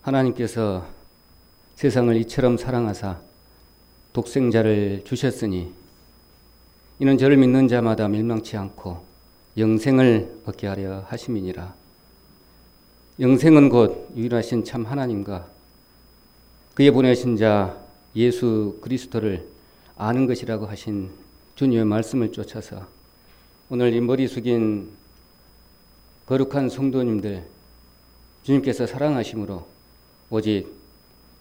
하나님께서 세상을 이처럼 사랑하사 독생자를 주셨으니 이는 저를 믿는 자마다 멸망치 않고 영생을 얻게 하려 하심이니라. 영생은 곧 유일하신 참 하나님과 그의 보내신 자 예수 그리스도를 아는 것이라고 하신 주님의 말씀을 쫓아서 오늘 이 머리 숙인 거룩한 성도님들, 주님께서 사랑하심으로, 오직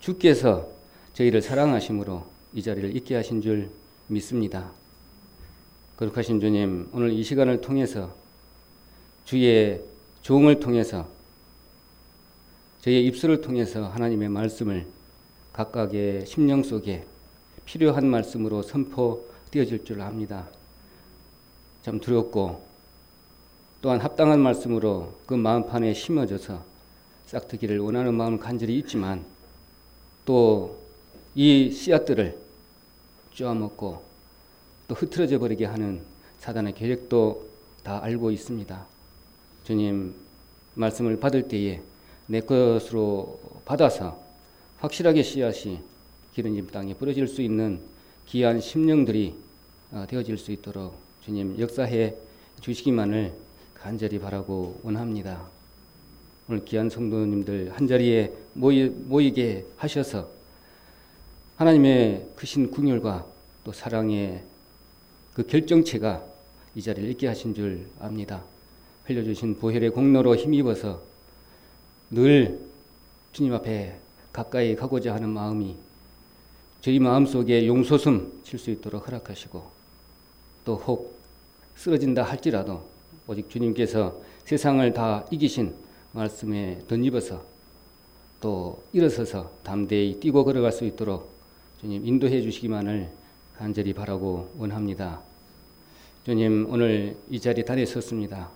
주께서 저희를 사랑하심으로 이 자리를 있게 하신 줄 믿습니다. 거룩하신 주님, 오늘 이 시간을 통해서 주의 종을 통해서 저희의 입술을 통해서 하나님의 말씀을 각각의 심령 속에 필요한 말씀으로 선포되어질 줄 압니다. 참 두렵고 또한 합당한 말씀으로 그 마음판에 심어져서 싹트기를 원하는 마음은 간절히 있지만 또 이 씨앗들을 쪼아먹고 또 흐트러져 버리게 하는 사단의 계획도 다 알고 있습니다. 주님, 말씀을 받을 때에 내 것으로 받아서 확실하게 씨앗이 기름진 땅에 뿌려질 수 있는 귀한 심령들이 되어질 수 있도록 주님 역사해 주시기만을 간절히 바라고 원합니다. 오늘 귀한 성도님들 한자리에 모이게 하셔서 하나님의 크신 긍휼과 또 사랑의 그 결정체가 이 자리를 있게 하신 줄 압니다. 흘려주신 보혈의 공로로 힘입어서 늘 주님 앞에 가까이 가고자 하는 마음이 저희 마음속에 용솟음 칠 수 있도록 허락하시고 또 혹 쓰러진다 할지라도 오직 주님께서 세상을 다 이기신 말씀에 덧입어서 또 일어서서 담대히 뛰고 걸어갈 수 있도록 주님 인도해 주시기만을 간절히 바라고 원합니다. 주님, 오늘 이 자리에 단에 섰습니다.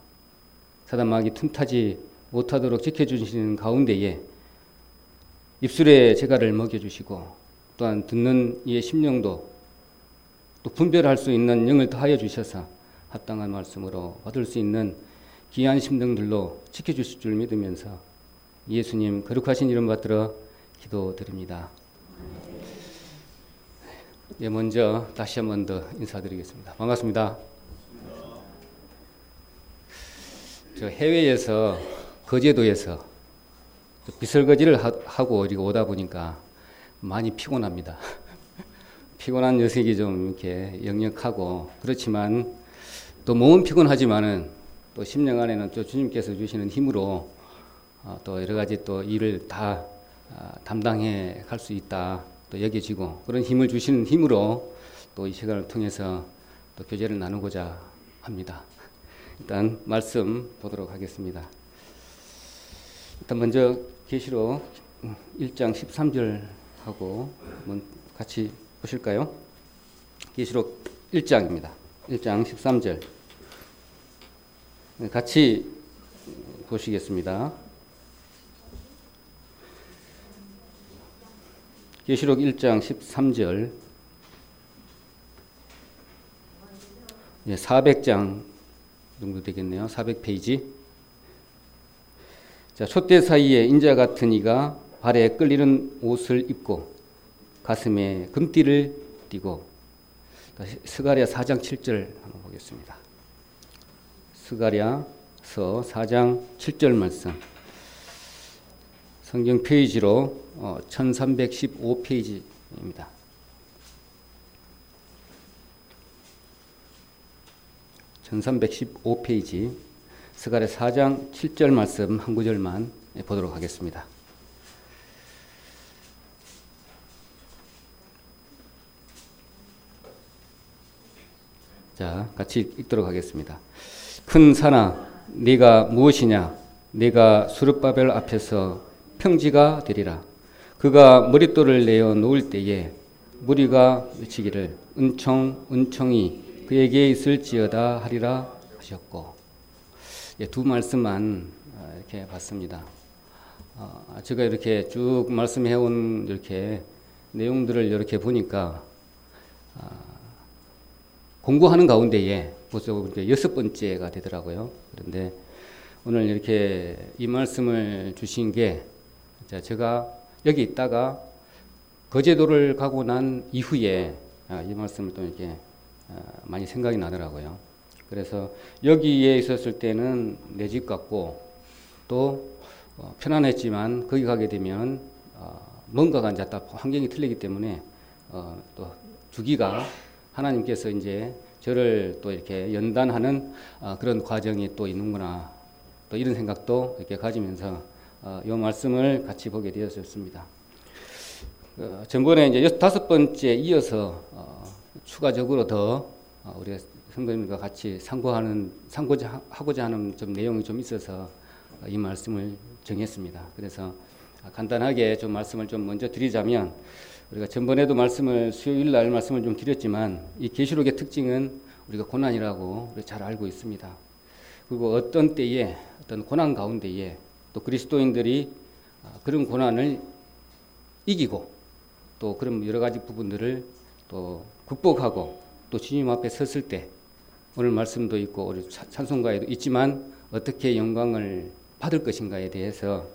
사단 마귀 틈타지 못하도록 지켜주시는 가운데에 입술에 재갈을 먹여주시고 또한 듣는 이의 심령도 또 분별할 수 있는 영을 더하여 주셔서 합당한 말씀으로 받을 수 있는 귀한 심령들로 지켜주실 줄 믿으면서 예수님 거룩하신 이름 받들어 기도드립니다. 예, 먼저 다시 한 번 더 인사드리겠습니다. 반갑습니다. 저 해외에서 거제도에서 비설거지를 하고 우리가 오다 보니까 많이 피곤합니다. 피곤한 녀석이 좀 이렇게 역력하고 그렇지만 또 몸은 피곤하지만은 또 심령 안에는 또 주님께서 주시는 힘으로 또 여러 가지 또 일을 다 담당해 갈 수 있다 또 여겨지고 그런 힘을 주시는 힘으로 또 이 시간을 통해서 또 교제를 나누고자 합니다. 일단 말씀 보도록 하겠습니다. 일단 먼저 계시록 1장 13절 하고 한번 같이 보실까요? 계시록 1장입니다. 1장 13절 같이 보시겠습니다. 계시록 1장 13절 400장 정도 되겠네요. 400페이지. 자, 촛대 사이에 인자 같은 이가 발에 끌리는 옷을 입고 가슴에 금띠를 띠고 스가랴 4장 7절 한번 보겠습니다. 스가랴서 4장 7절 말씀. 성경 페이지로 1315페이지입니다. (1315페이지) 스가랴 4장 7절 말씀 한 구절만 보도록 하겠습니다. 자, 같이 읽도록 하겠습니다. 큰 산아, 네가 무엇이냐? 네가 수르바벨 앞에서 평지가 되리라. 그가 머릿돌을 내어 놓을 때에 무리가 외치기를 은총이 그에게 있을지어다 하리라 하셨고, 두 말씀만 이렇게 봤습니다. 제가 이렇게 쭉 말씀해온 이렇게 내용들을 이렇게 보니까 공부하는 가운데에 벌써 6번째가 되더라고요. 그런데 오늘 이렇게 이 말씀을 주신 게 자, 제가 여기 있다가 거제도를 가고 난 이후에 이 말씀을 또 이렇게 많이 생각이 나더라고요. 그래서 여기에 있었을 때는 내 집 같고 또 편안했지만 거기 가게 되면 뭔가가 이제 딱 환경이 틀리기 때문에 또 주기가 하나님께서 이제 저를 또 이렇게 연단하는 그런 과정이 또 있는구나, 또 이런 생각도 이렇게 가지면서 이 말씀을 같이 보게 되었습니다. 전번에 이제 5번째 이어서 추가적으로 더 우리가 성도님과 같이 상고하고자 하는 좀 내용이 좀 있어서 이 말씀을 정했습니다. 그래서 간단하게 좀 말씀을 좀 먼저 드리자면, 우리가 전번에도 수요일 날 말씀을 좀 드렸지만, 이 계시록의 특징은 우리가 고난이라고 우리가 잘 알고 있습니다. 그리고 어떤 때에, 어떤 고난 가운데에 또 그리스도인들이 그런 고난을 이기고 또 그런 여러 가지 부분들을 또 극복하고 또 주님 앞에 섰을 때, 오늘 말씀도 있고 우리 찬송가에도 있지만 어떻게 영광을 받을 것인가에 대해서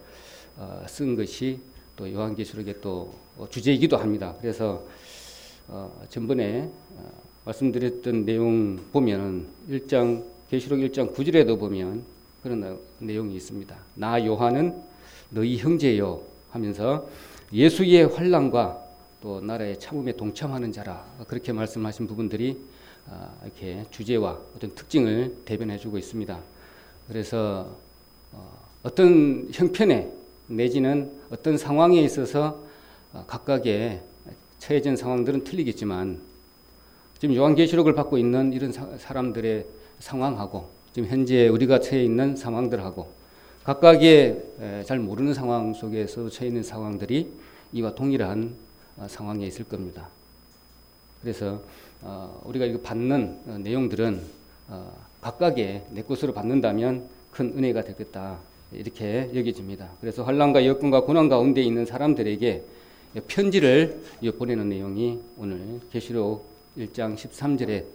쓴 것이 또 요한계시록의 또 주제이기도 합니다. 그래서 전번에 말씀드렸던 내용 보면은 계시록 1장 9절에도 보면 그런 내용이 있습니다. 나 요한은 너희 형제요 하면서 예수의 환난과 또 나라의 참음에 동참하는 자라, 그렇게 말씀하신 부분들이 이렇게 주제와 어떤 특징을 대변해주고 있습니다. 그래서 어떤 형편에 내지는 어떤 상황에 있어서 각각의 처해진 상황들은 틀리겠지만, 지금 요한계시록을 받고 있는 이런 사람들의 상황하고 지금 현재 우리가 처해 있는 상황들하고 각각의 잘 모르는 상황 속에서 처해 있는 상황들이 이와 동일한 상황에 있을 겁니다. 그래서 우리가 이거 받는 내용들은 각각의 내 것으로 받는다면 큰 은혜가 되겠다, 이렇게 여겨집니다. 그래서 환난과 여건과 고난 가운데 있는 사람들에게 편지를 보내는 내용이 오늘 계시록 1장 13절에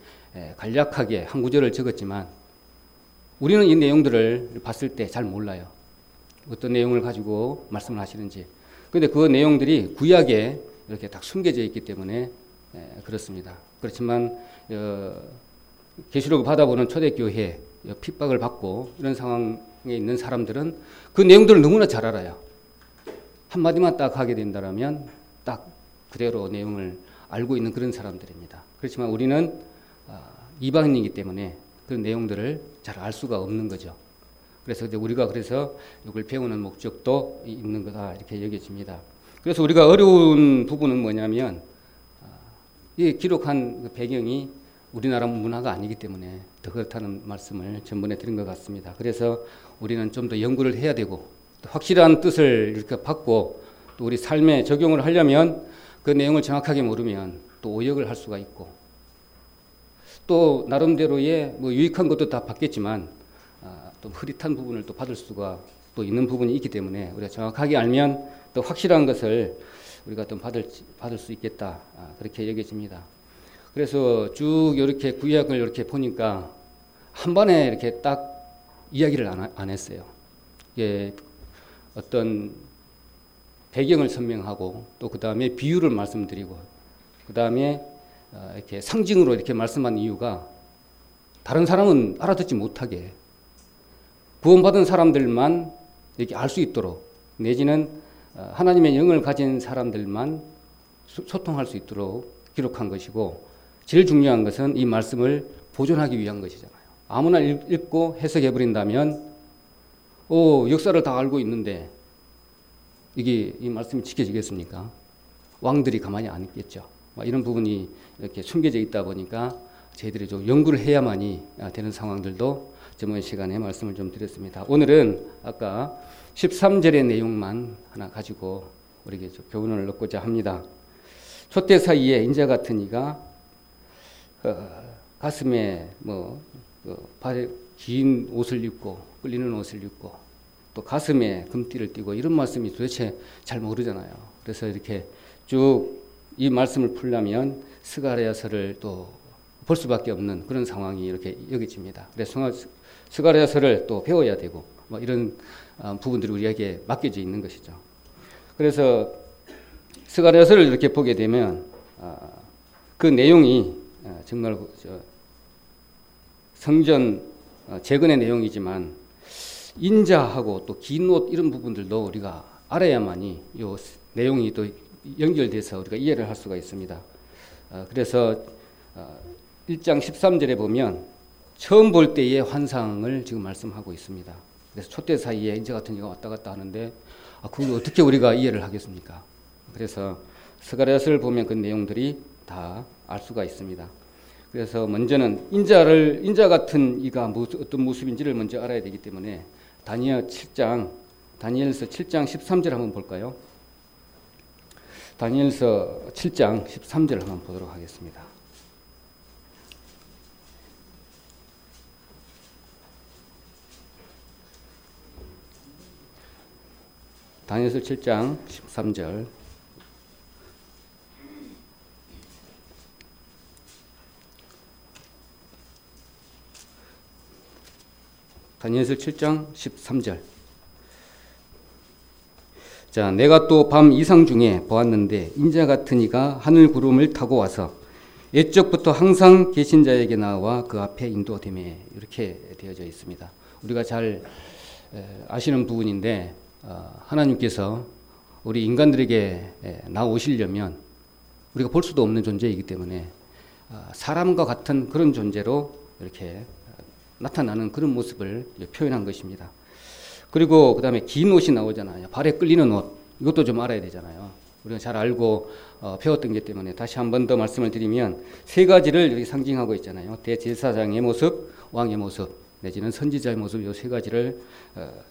간략하게 한 구절을 적었지만, 우리는 이 내용들을 봤을 때 잘 몰라요. 어떤 내용을 가지고 말씀을 하시는지. 그런데 그 내용들이 구약에 이렇게 딱 숨겨져 있기 때문에 그렇습니다. 그렇지만 계시록을 받아보는 초대교회, 핍박을 받고 이런 상황에 있는 사람들은 그 내용들을 너무나 잘 알아요. 한마디만 딱 하게 된다면 딱 그대로 내용을 알고 있는 그런 사람들입니다. 그렇지만 우리는 이방인이기 때문에 그런 내용들을 잘 알 수가 없는 거죠. 그래서 우리가 이걸 배우는 목적도 있는 거다, 이렇게 여겨집니다. 그래서 우리가 어려운 부분은 뭐냐면, 이 기록한 배경이 우리나라 문화가 아니기 때문에 더 그렇다는 말씀을 전번에 드린 것 같습니다. 그래서 우리는 좀 더 연구를 해야 되고, 또 확실한 뜻을 이렇게 받고 또 우리 삶에 적용을 하려면 그 내용을 정확하게 모르면 또 오역을 할 수가 있고, 또 나름대로의 유익한 것도 다 받겠지만 또 흐릿한 부분을 또 받을 수가 또 있는 부분이 있기 때문에 우리가 정확하게 알면 또 확실한 것을 우리가 또 받을 수 있겠다, 그렇게 여겨집니다. 그래서 쭉 이렇게 구약을 이렇게 보니까 한 번에 이렇게 딱 이야기를 안 했어요. 예, 어떤 배경을 설명하고 또 그 다음에 비유를 말씀드리고 그 다음에 이렇게 상징으로 이렇게 말씀한 이유가, 다른 사람은 알아듣지 못하게 구원받은 사람들만 이렇게 알 수 있도록, 내지는 하나님의 영을 가진 사람들만 소통할 수 있도록 기록한 것이고, 제일 중요한 것은 이 말씀을 보존하기 위한 것이잖아요. 아무나 읽고 해석해버린다면 역사를 다 알고 있는데 이 말씀이 지켜지겠습니까? 왕들이 가만히 안 있겠죠. 이런 부분이 이렇게 숨겨져 있다 보니까 저희들이 좀 연구를 해야만이 되는 상황들도 저번 시간에 말씀을 좀 드렸습니다. 오늘은 아까 13절의 내용만 하나 가지고 우리에게 좀 교훈을 얻고자 합니다. 촛대 사이에 인자 같은 이가 가슴에 발에 긴 옷을 입고 끌리는 옷을 입고 또 가슴에 금띠를 띠고, 이런 말씀이 도대체 잘 모르잖아요. 그래서 이렇게 쭉 이 말씀을 풀려면 스가랴서를 또 볼 수밖에 없는 그런 상황이 이렇게 여겨집니다. 그래서 스가랴서를 또 배워야 되고 이런 부분들이 우리에게 맡겨져 있는 것이죠. 그래서 스가랴서를 이렇게 보게 되면 그 내용이 정말 성전 재건의 내용이지만 인자하고 또 긴 옷 이런 부분들도 우리가 알아야만이 이 내용이 또 연결돼서 우리가 이해를 할 수가 있습니다. 그래서 1장 13절에 보면 처음 볼 때의 환상을 지금 말씀하고 있습니다. 그래서 촛대 사이에 인자 같은 이가 왔다 갔다 하는데 그걸 어떻게 우리가 이해를 하겠습니까? 그래서 스가랴서를 보면 그 내용들이 다 알 수가 있습니다. 그래서 먼저는 인자 같은 이가 어떤 모습인지를 먼저 알아야 되기 때문에 다니엘서 7장 13절 한번 볼까요? 다니엘서 7장 13절 한번 보도록 하겠습니다. 다니엘서 7장 13절. 다니엘서 7장 13절. 자, 내가 또 밤 이상 중에 보았는데 인자 같은 이가 하늘 구름을 타고 와서 옛적부터 항상 계신 자에게 나와 그 앞에 인도되매 이렇게 되어져 있습니다. 우리가 잘 아시는 부분인데 하나님께서 우리 인간들에게 나오시려면 우리가 볼 수도 없는 존재이기 때문에 사람과 같은 그런 존재로 이렇게 나타나는 그런 모습을 표현한 것입니다. 그리고 그 다음에 긴 옷이 나오잖아요. 발에 끌리는 옷. 이것도 좀 알아야 되잖아요. 우리가 잘 알고 배웠던 게 때문에 다시 한 번 더 말씀을 드리면 세 가지를 이렇게 상징하고 있잖아요. 대제사장의 모습, 왕의 모습, 내지는 선지자의 모습, 이 세 가지를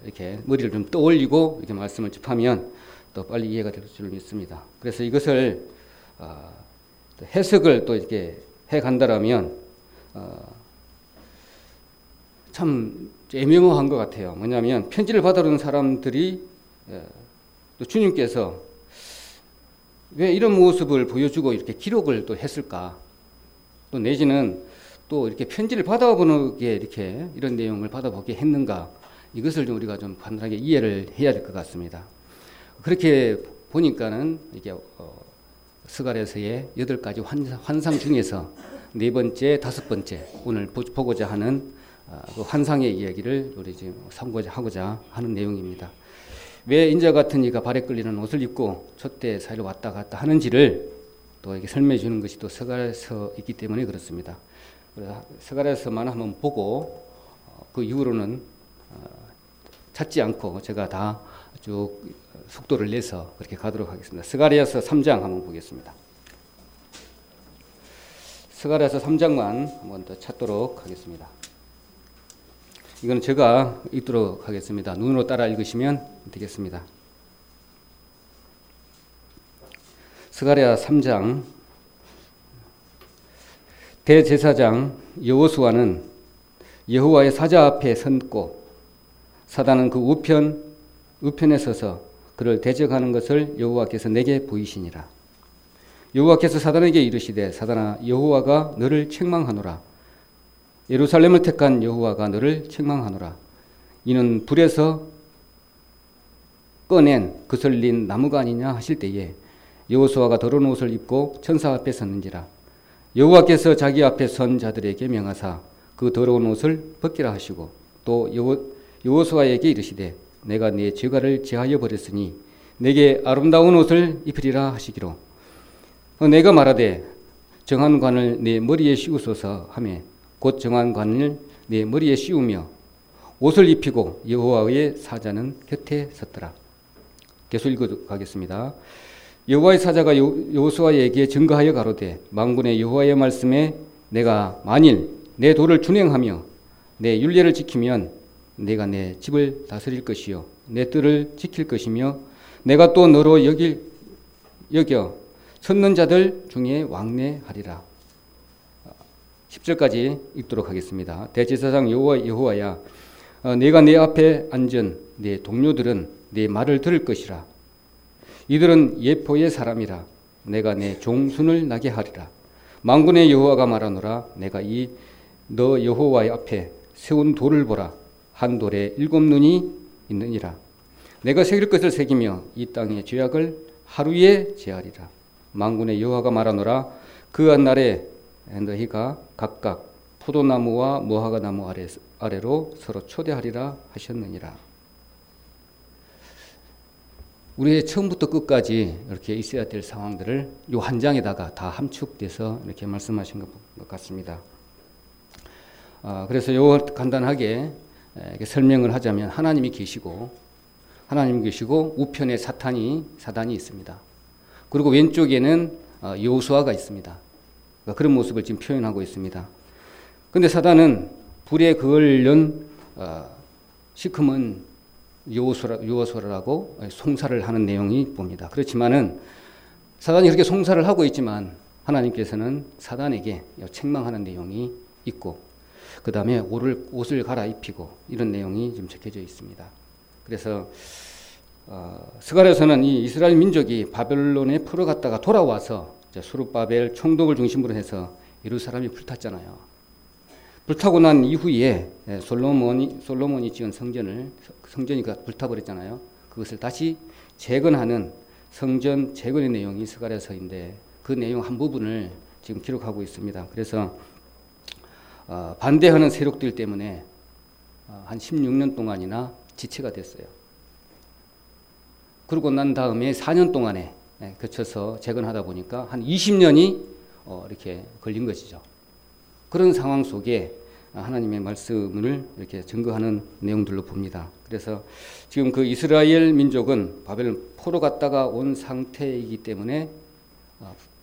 이렇게 머리를 좀 떠올리고 이렇게 말씀을 접하면 또 빨리 이해가 될 줄 믿습니다. 그래서 이것을 해석을 또 이렇게 해 간다라면 참 애매모호한 것 같아요. 뭐냐면 편지를 받아오는 사람들이 또 주님께서 왜 이런 모습을 보여주고 이렇게 기록을 또 했을까? 또 내지는 또 이렇게 편지를 받아보게 이렇게 이런 내용을 받아보게 했는가? 이것을 좀 우리가 좀 간단하게 이해를 해야 될 것 같습니다. 그렇게 보니까는 이게 스가랴서의 8가지 환상 중에서 4번째, 5번째 오늘 보고자 하는 그 환상의 이야기를 우리 지금 하고자 하는 내용입니다. 왜 인자 같은 이가 발에 끌리는 옷을 입고 촛대 사이로 왔다 갔다 하는지를 또 이렇게 설명해 주는 것이 또 스가랴서이기 때문에 그렇습니다. 그래서 스가랴서만 한번 보고 그 이후로는 찾지 않고 제가 다 쭉 속도를 내서 그렇게 가도록 하겠습니다. 스가랴서 3장 한번 보겠습니다. 스가랴서 3장만 한번 더 찾도록 하겠습니다. 이건 제가 읽도록 하겠습니다. 눈으로 따라 읽으시면 되겠습니다. 스가랴 3장. 대제사장 여호수아는 여호와의 사자 앞에 섰고 사단은 그 우편에 서서 그를 대적하는 것을 여호와께서 내게 보이시니라. 여호와께서 사단에게 이르시되 사단아 여호와가 너를 책망하노라. 예루살렘을 택한 여호와가 너를 책망하노라. 이는 불에서 꺼낸 그슬린 나무가 아니냐 하실 때에 여호수아가 더러운 옷을 입고 천사 앞에 섰는지라. 여호와께서 자기 앞에 선 자들에게 명하사 그 더러운 옷을 벗기라 하시고 또 여호수아에게 이르시되 내가 네 죄가를 제하여 버렸으니 내게 아름다운 옷을 입히리라 하시기로. 내가 말하되 정한 관을 네 머리에 씌우소서 하매 곧 정한 관을 네 머리에 씌우며 옷을 입히고 여호와의 사자는 곁에 섰더라. 계속 읽어가겠습니다. 여호와의 사자가 여호수아에게 증거하여 가로되 만군의 여호와의 말씀에 내가 만일 내 도를 준행하며 내 율례를 지키면 내가 내 집을 다스릴 것이요 내 뜰을 지킬 것이며 내가 또 너로 여겨 섰는 자들 중에 왕래하리라. 10절까지 읽도록 하겠습니다. 대제사장 여호와야 내가 내 앞에 앉은 내 동료들은 내 말을 들을 것이라. 이들은 예포의 사람이라. 내가 내 종순을 나게 하리라. 만군의 여호와가 말하노라. 내가 너 여호와의 앞에 세운 돌을 보라. 한 돌에 7 눈이 있느니라. 내가 새길 것을 새기며 이 땅의 죄악을 하루에 제하리라. 만군의 여호와가 말하노라. 그 한 날에 너희가 각각 포도나무와 무화과 나무 아래로 서로 초대하리라 하셨느니라. 우리의 처음부터 끝까지 이렇게 있어야 될 상황들을 이 한 장에다가 다 함축돼서 이렇게 말씀하신 것 같습니다. 그래서 요 간단하게 설명을 하자면 하나님이 계시고 우편에 사단이 있습니다. 그리고 왼쪽에는 여호수아가 있습니다. 그런 모습을 지금 표현하고 있습니다. 그런데 사단은 불에 그을른 시커먼 여호수아라고 송사를 하는 내용이 봅니다. 그렇지만은 사단이 그렇게 송사를 하고 있지만 하나님께서는 사단에게 책망하는 내용이 있고 그 다음에 옷을 갈아입히고 이런 내용이 좀 적혀져 있습니다. 그래서 스가랴서는 이 이스라엘 민족이 바벨론에 풀어갔다가 돌아와서 수룹바벨 총독을 중심으로 해서 예루살렘이 불탔잖아요. 불타고 난 이후에 솔로몬이 지은 성전이 불타버렸잖아요. 그것을 다시 재건하는 성전 재건의 내용이 스가랴서인데 그 내용 한 부분을 지금 기록하고 있습니다. 그래서 반대하는 세력들 때문에 한 16년 동안이나 지체가 됐어요. 그러고 난 다음에 4년 동안에 거쳐서 재건하다 보니까 한 20년이 이렇게 걸린 것이죠. 그런 상황 속에 하나님의 말씀을 이렇게 증거하는 내용들로 봅니다. 그래서 지금 그 이스라엘 민족은 바벨론 포로 갔다가 온 상태이기 때문에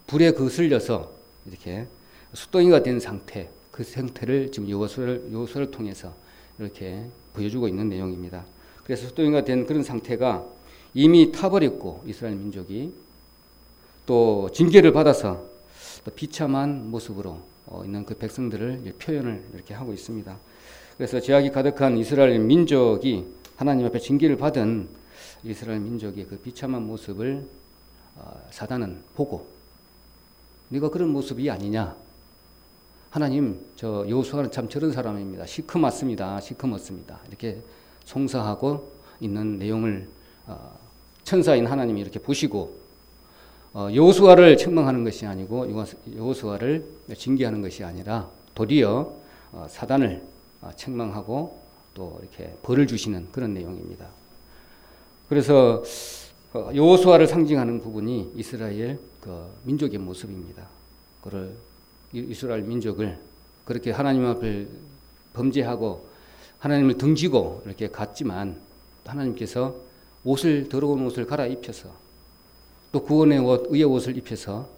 불에 거슬려서 이렇게 숫덩이가 된 상태, 그 상태를 지금 여호수아를 통해서 이렇게 보여주고 있는 내용입니다. 그래서 숫덩이가 된 그런 상태가 이미 타버렸고 이스라엘 민족이 또 징계를 받아서 또 비참한 모습으로 있는 그 백성들을 표현을 이렇게 하고 있습니다. 그래서 죄악이 가득한 이스라엘 민족이 하나님 앞에 징계를 받은 이스라엘 민족의 그 비참한 모습을 사단은 보고 네가 그런 모습이 아니냐. 하나님 저 여호수아는 참 저런 사람입니다. 시커멓습니다. 이렇게 송사하고 있는 내용을 천사인 하나님이 이렇게 보시고 여호수아를 책망하는 것이 아니고 여호수아를 징계하는 것이 아니라 도리어 사단을 책망하고 또 이렇게 벌을 주시는 그런 내용입니다. 그래서 여호수아를 상징하는 부분이 이스라엘 그 민족의 모습입니다. 그를 이스라엘 민족을 그렇게 하나님 앞을 범죄하고 하나님을 등지고 이렇게 갔지만 하나님께서 더러운 옷을 갈아입혀서 또 구원의 옷, 의의 옷을 입혀서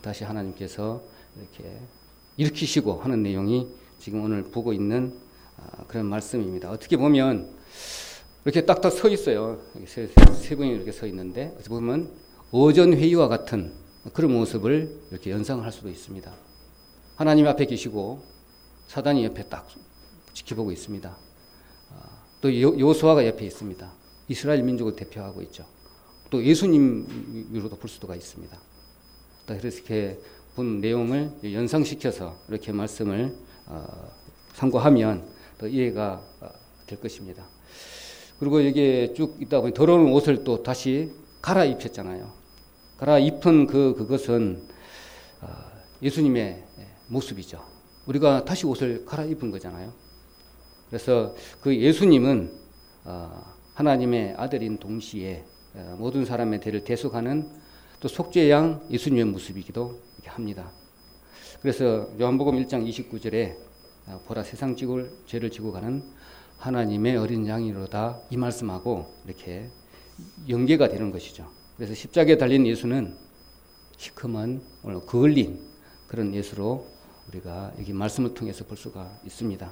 다시 하나님께서 이렇게 일으키시고 하는 내용이 지금 오늘 보고 있는 그런 말씀입니다. 어떻게 보면 이렇게 딱딱 서 있어요. 세 분이 이렇게 서 있는데 어떻게 보면 어전회의와 같은 그런 모습을 이렇게 연상할 수도 있습니다. 하나님 앞에 계시고 사단이 옆에 딱 지켜보고 있습니다. 또 여호수아가 옆에 있습니다. 이스라엘 민족을 대표하고 있죠. 또 예수님으로도 볼 수가 있습니다. 이렇게 본 내용을 연상시켜서 이렇게 말씀을 참고하면 더 이해가 될 것입니다. 그리고 이게 쭉 있다 보니 더러운 옷을 또 다시 갈아입혔잖아요. 갈아입은 그것은 예수님의 모습이죠. 우리가 다시 옷을 갈아입은 거잖아요. 그래서 그 예수님은 하나님의 아들인 동시에 모든 사람의 죄를 대속하는 또 속죄의 양 예수님의 모습이기도 합니다. 그래서 요한복음 1장 29절에 보라 세상 죄를 지고 가는 하나님의 어린 양이로다 이 말씀하고 이렇게 연계가 되는 것이죠. 그래서 십자가에 달린 예수는 시커먼 그을린 그런 예수로 우리가 여기 말씀을 통해서 볼 수가 있습니다.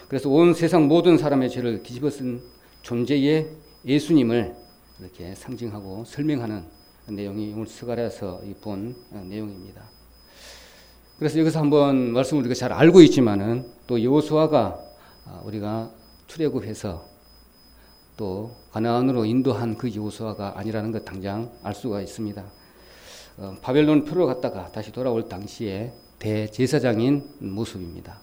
그래서 온 세상 모든 사람의 죄를 뒤집어 쓴 존재의 예수님을 이렇게 상징하고 설명하는 내용이 오늘 스가랴서 본 내용입니다. 그래서 여기서 한번 말씀을 우리가 잘 알고 있지만은 또 여호수아가 우리가 출애굽해서 또 가나안으로 인도한 그 여호수아가 아니라는 것 당장 알 수가 있습니다. 바벨론 표로 갔다가 다시 돌아올 당시에 대제사장인 모습입니다.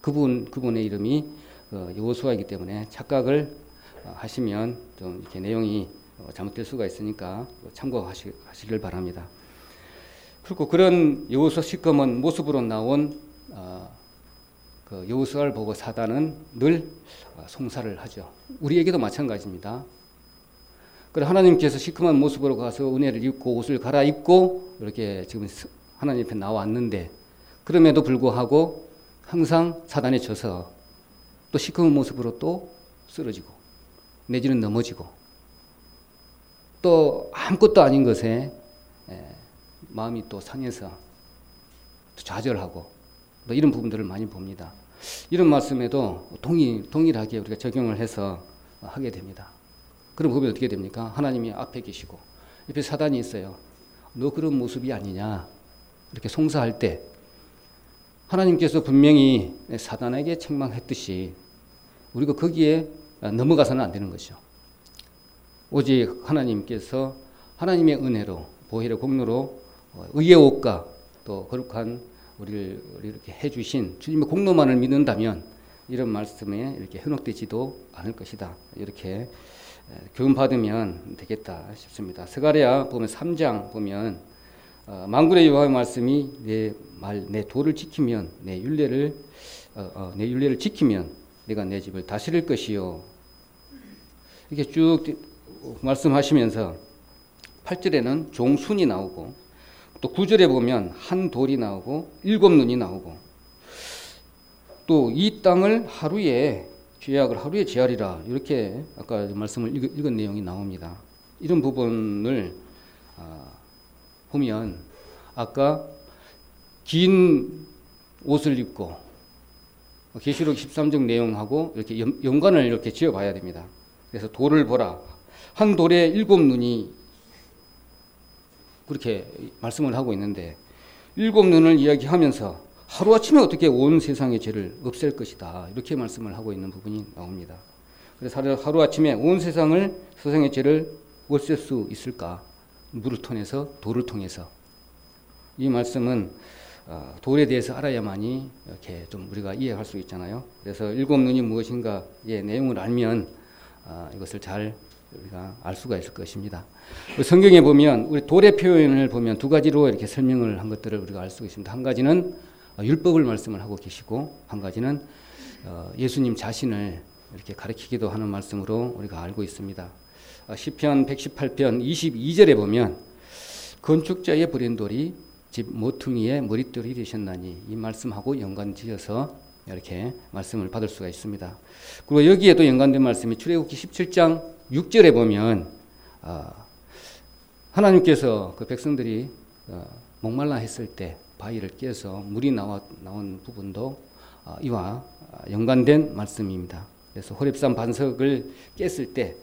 그분의 이름이 여호수아이기 때문에 착각을 하시면 좀 이렇게 내용이 잘못될 수가 있으니까 참고하시길 바랍니다. 그리고 그런 여호수아 시커먼 모습으로 나온 그 여호수아를 보고 사단은 늘 송사를 하죠. 우리에게도 마찬가지입니다. 그래 하나님께서 시커먼 모습으로 가서 은혜를 입고 옷을 갈아입고 이렇게 지금 하나님 앞에 나왔는데 그럼에도 불구하고 항상 사단에 져서 또 시커먼 모습으로 또 쓰러지고 내지는 넘어지고 또 아무것도 아닌 것에 마음이 또 상해서 또 좌절하고 또 이런 부분들을 많이 봅니다. 이런 말씀에도 동일하게 우리가 적용을 해서 하게 됩니다. 그럼 보면 어떻게 됩니까? 하나님이 앞에 계시고 옆에 사단이 있어요. 너 그런 모습이 아니냐 이렇게 송사할 때 하나님께서 분명히 사단에게 책망했듯이 우리가 거기에 넘어가서는 안 되는 것이죠. 오직 하나님께서 하나님의 은혜로 보혈의 공로로 의의 옷과 또 거룩한 우리를 이렇게 해주신 주님의 공로만을 믿는다면 이런 말씀에 이렇게 현혹되지도 않을 것이다. 이렇게 교훈 받으면 되겠다 싶습니다. 스가랴 보면 3장 보면 만군의 여호와의 말씀이 내 도를 지키면 내 율례를 지키면 내가 내 집을 다스릴 것이요. 이렇게 쭉 말씀하시면서 8절에는 종순이 나오고 또 9절에 보면 한 돌이 나오고 7눈이 나오고 또 이 땅을 하루에 죄악을 하루에 제하리라 이렇게 아까 말씀을 읽은 내용이 나옵니다. 이런 부분을 보면 아까 긴 옷을 입고 계시록 13장 내용하고 이렇게 연관을 이렇게 지어봐야 됩니다. 그래서 돌을 보라. 한 돌에 7눈이 그렇게 말씀을 하고 있는데 7눈을 이야기하면서 하루아침에 어떻게 온 세상의 죄를 없앨 것이다. 이렇게 말씀을 하고 있는 부분이 나옵니다. 그래서 하루아침에 온 세상의 죄를 없앨 수 있을까? 물을 통해서 돌을 통해서 이 말씀은 돌에 대해서 알아야만이 이렇게 좀 우리가 이해할 수 있잖아요. 그래서 7눈이 무엇인가의 내용을 알면 이것을 잘 우리가 알 수가 있을 것입니다. 성경에 보면 우리 돌의 표현을 보면 두 가지로 이렇게 설명을 한 것들을 우리가 알 수가 있습니다. 한 가지는 율법을 말씀을 하고 계시고 한 가지는 예수님 자신을 이렇게 가리키기도 하는 말씀으로 우리가 알고 있습니다. 시편 118편 22절에 보면 건축자의 브랜돌이 집 모퉁이의 머릿돌이 되셨나니 이 말씀하고 연관지어서 이렇게 말씀을 받을 수가 있습니다. 그리고 여기에도 연관된 말씀이 출애굽기 17장 6절에 보면 하나님께서 그 백성들이 목말라 했을 때 바위를 깨서 물이 나온 부분도 이와 연관된 말씀입니다. 그래서 호렙산 반석을 깼을 때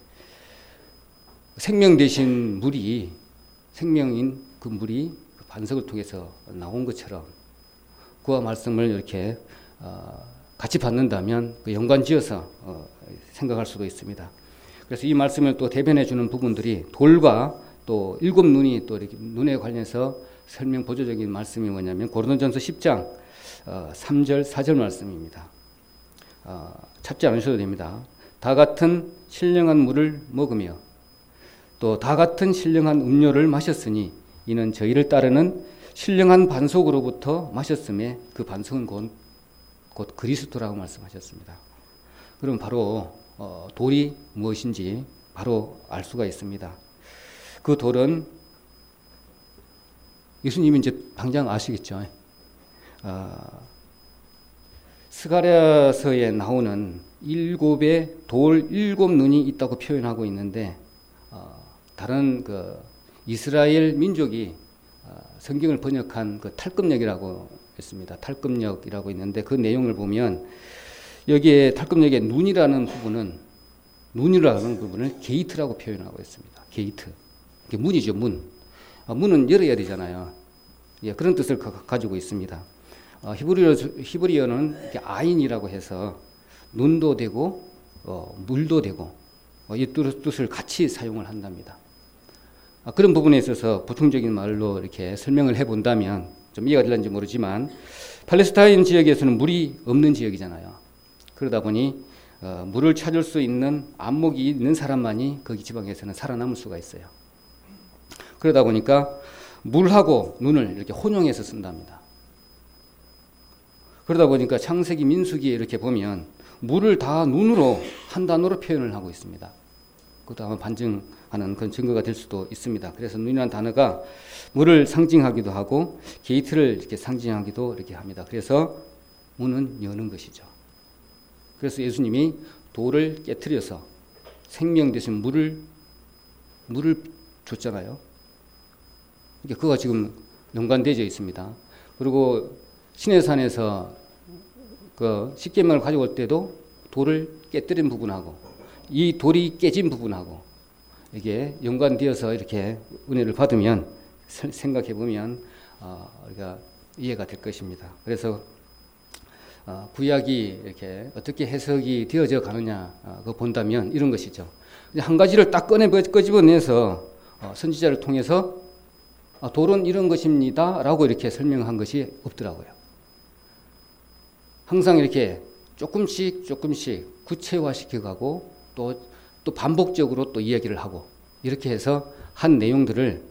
생명 되신 물이 생명인 그 물이 그 반석을 통해서 나온 것처럼 그와 말씀을 이렇게 같이 받는다면 그 연관지어서 생각할 수도 있습니다. 그래서 이 말씀을 또 대변해 주는 부분들이 돌과 또 7눈이 또 이렇게 눈에 관련해서 설명 보조적인 말씀이 뭐냐면 고린도전서 10장 3절 4절 말씀입니다. 찾지 않으셔도 됩니다. 다 같은 신령한 물을 먹으며 또 다 같은 신령한 음료를 마셨으니 이는 저희를 따르는 신령한 반석으로부터 마셨음에 그 반석은 곧 그리스도라고 말씀하셨습니다. 그럼 바로 돌이 무엇인지 바로 알 수가 있습니다. 그 돌은 예수님이 이제 당장 아시겠죠. 스가랴서에 나오는 7의 돌 7눈이 있다고 표현하고 있는데 다른 그 이스라엘 민족이 성경을 번역한 그 탈급역이라고 있습니다. 탈급역이라고 있는데 그 내용을 보면 여기에 탈급역의 눈이라는 부분을 게이트라고 표현하고 있습니다. 게이트. 이게 문이죠, 문. 문은 열어야 되잖아요. 예, 그런 뜻을 가지고 있습니다. 히브리어는 아인이라고 해서 눈도 되고 물도 되고 이 뜻을 같이 사용을 한답니다. 그런 부분에 있어서 보충적인 말로 이렇게 설명을 해본다면 좀 이해가 될는지 모르지만 팔레스타인 지역에서는 물이 없는 지역이잖아요. 그러다 보니 물을 찾을 수 있는 안목이 있는 사람만이 거기 지방에서는 살아남을 수가 있어요. 그러다 보니까 물하고 눈을 이렇게 혼용해서 쓴답니다. 그러다 보니까 창세기 민수기에 이렇게 보면 물을 다 눈으로 한 단어로 표현을 하고 있습니다. 그것도 아마 반증하는 그런 증거가 될 수도 있습니다. 그래서 눈이라는 단어가 물을 상징하기도 하고 게이트를 이렇게 상징하기도 이렇게 합니다. 그래서 문은 여는 것이죠. 그래서 예수님이 돌을 깨트려서 생명 대신 물을 줬잖아요. 그거가 지금 연관되어 있습니다. 그리고 시내산에서 그 십계명을 가져올 때도 돌을 깨뜨린 부분하고 이 돌이 깨진 부분하고 이게 연관되어서 이렇게 은혜를 받으면 생각해 보면 우리가 이해가 될 것입니다. 그래서 구약이 이렇게 어떻게 해석이 되어져 가느냐 그거 본다면 이런 것이죠. 한 가지를 딱 끄집어내서 선지자를 통해서 돌은 이런 것입니다 라고 이렇게 설명한 것이 없더라고요. 항상 이렇게 조금씩 구체화시켜가고 또 반복적으로 또 이야기를 하고 이렇게 해서 한 내용들을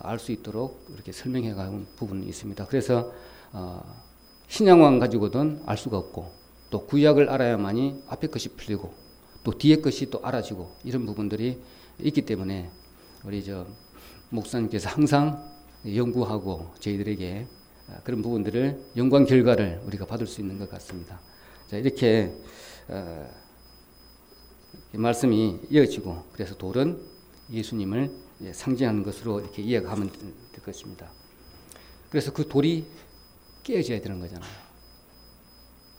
알 수 있도록 이렇게 설명해 가는 부분이 있습니다. 그래서 신약만 가지고는 알 수가 없고 또 구약을 알아야만이 앞에 것이 풀리고 또 뒤에 것이 또 알아지고 이런 부분들이 있기 때문에 우리 목사님께서 항상 연구하고 저희들에게 그런 부분들을 연구한 결과를 우리가 받을 수 있는 것 같습니다. 자, 이렇게 말씀이 이어지고 그래서 돌은 예수님을 상징하는 것으로 이렇게 이해가 하면 될 것입니다. 그래서 그 돌이 깨져야 되는 거잖아요.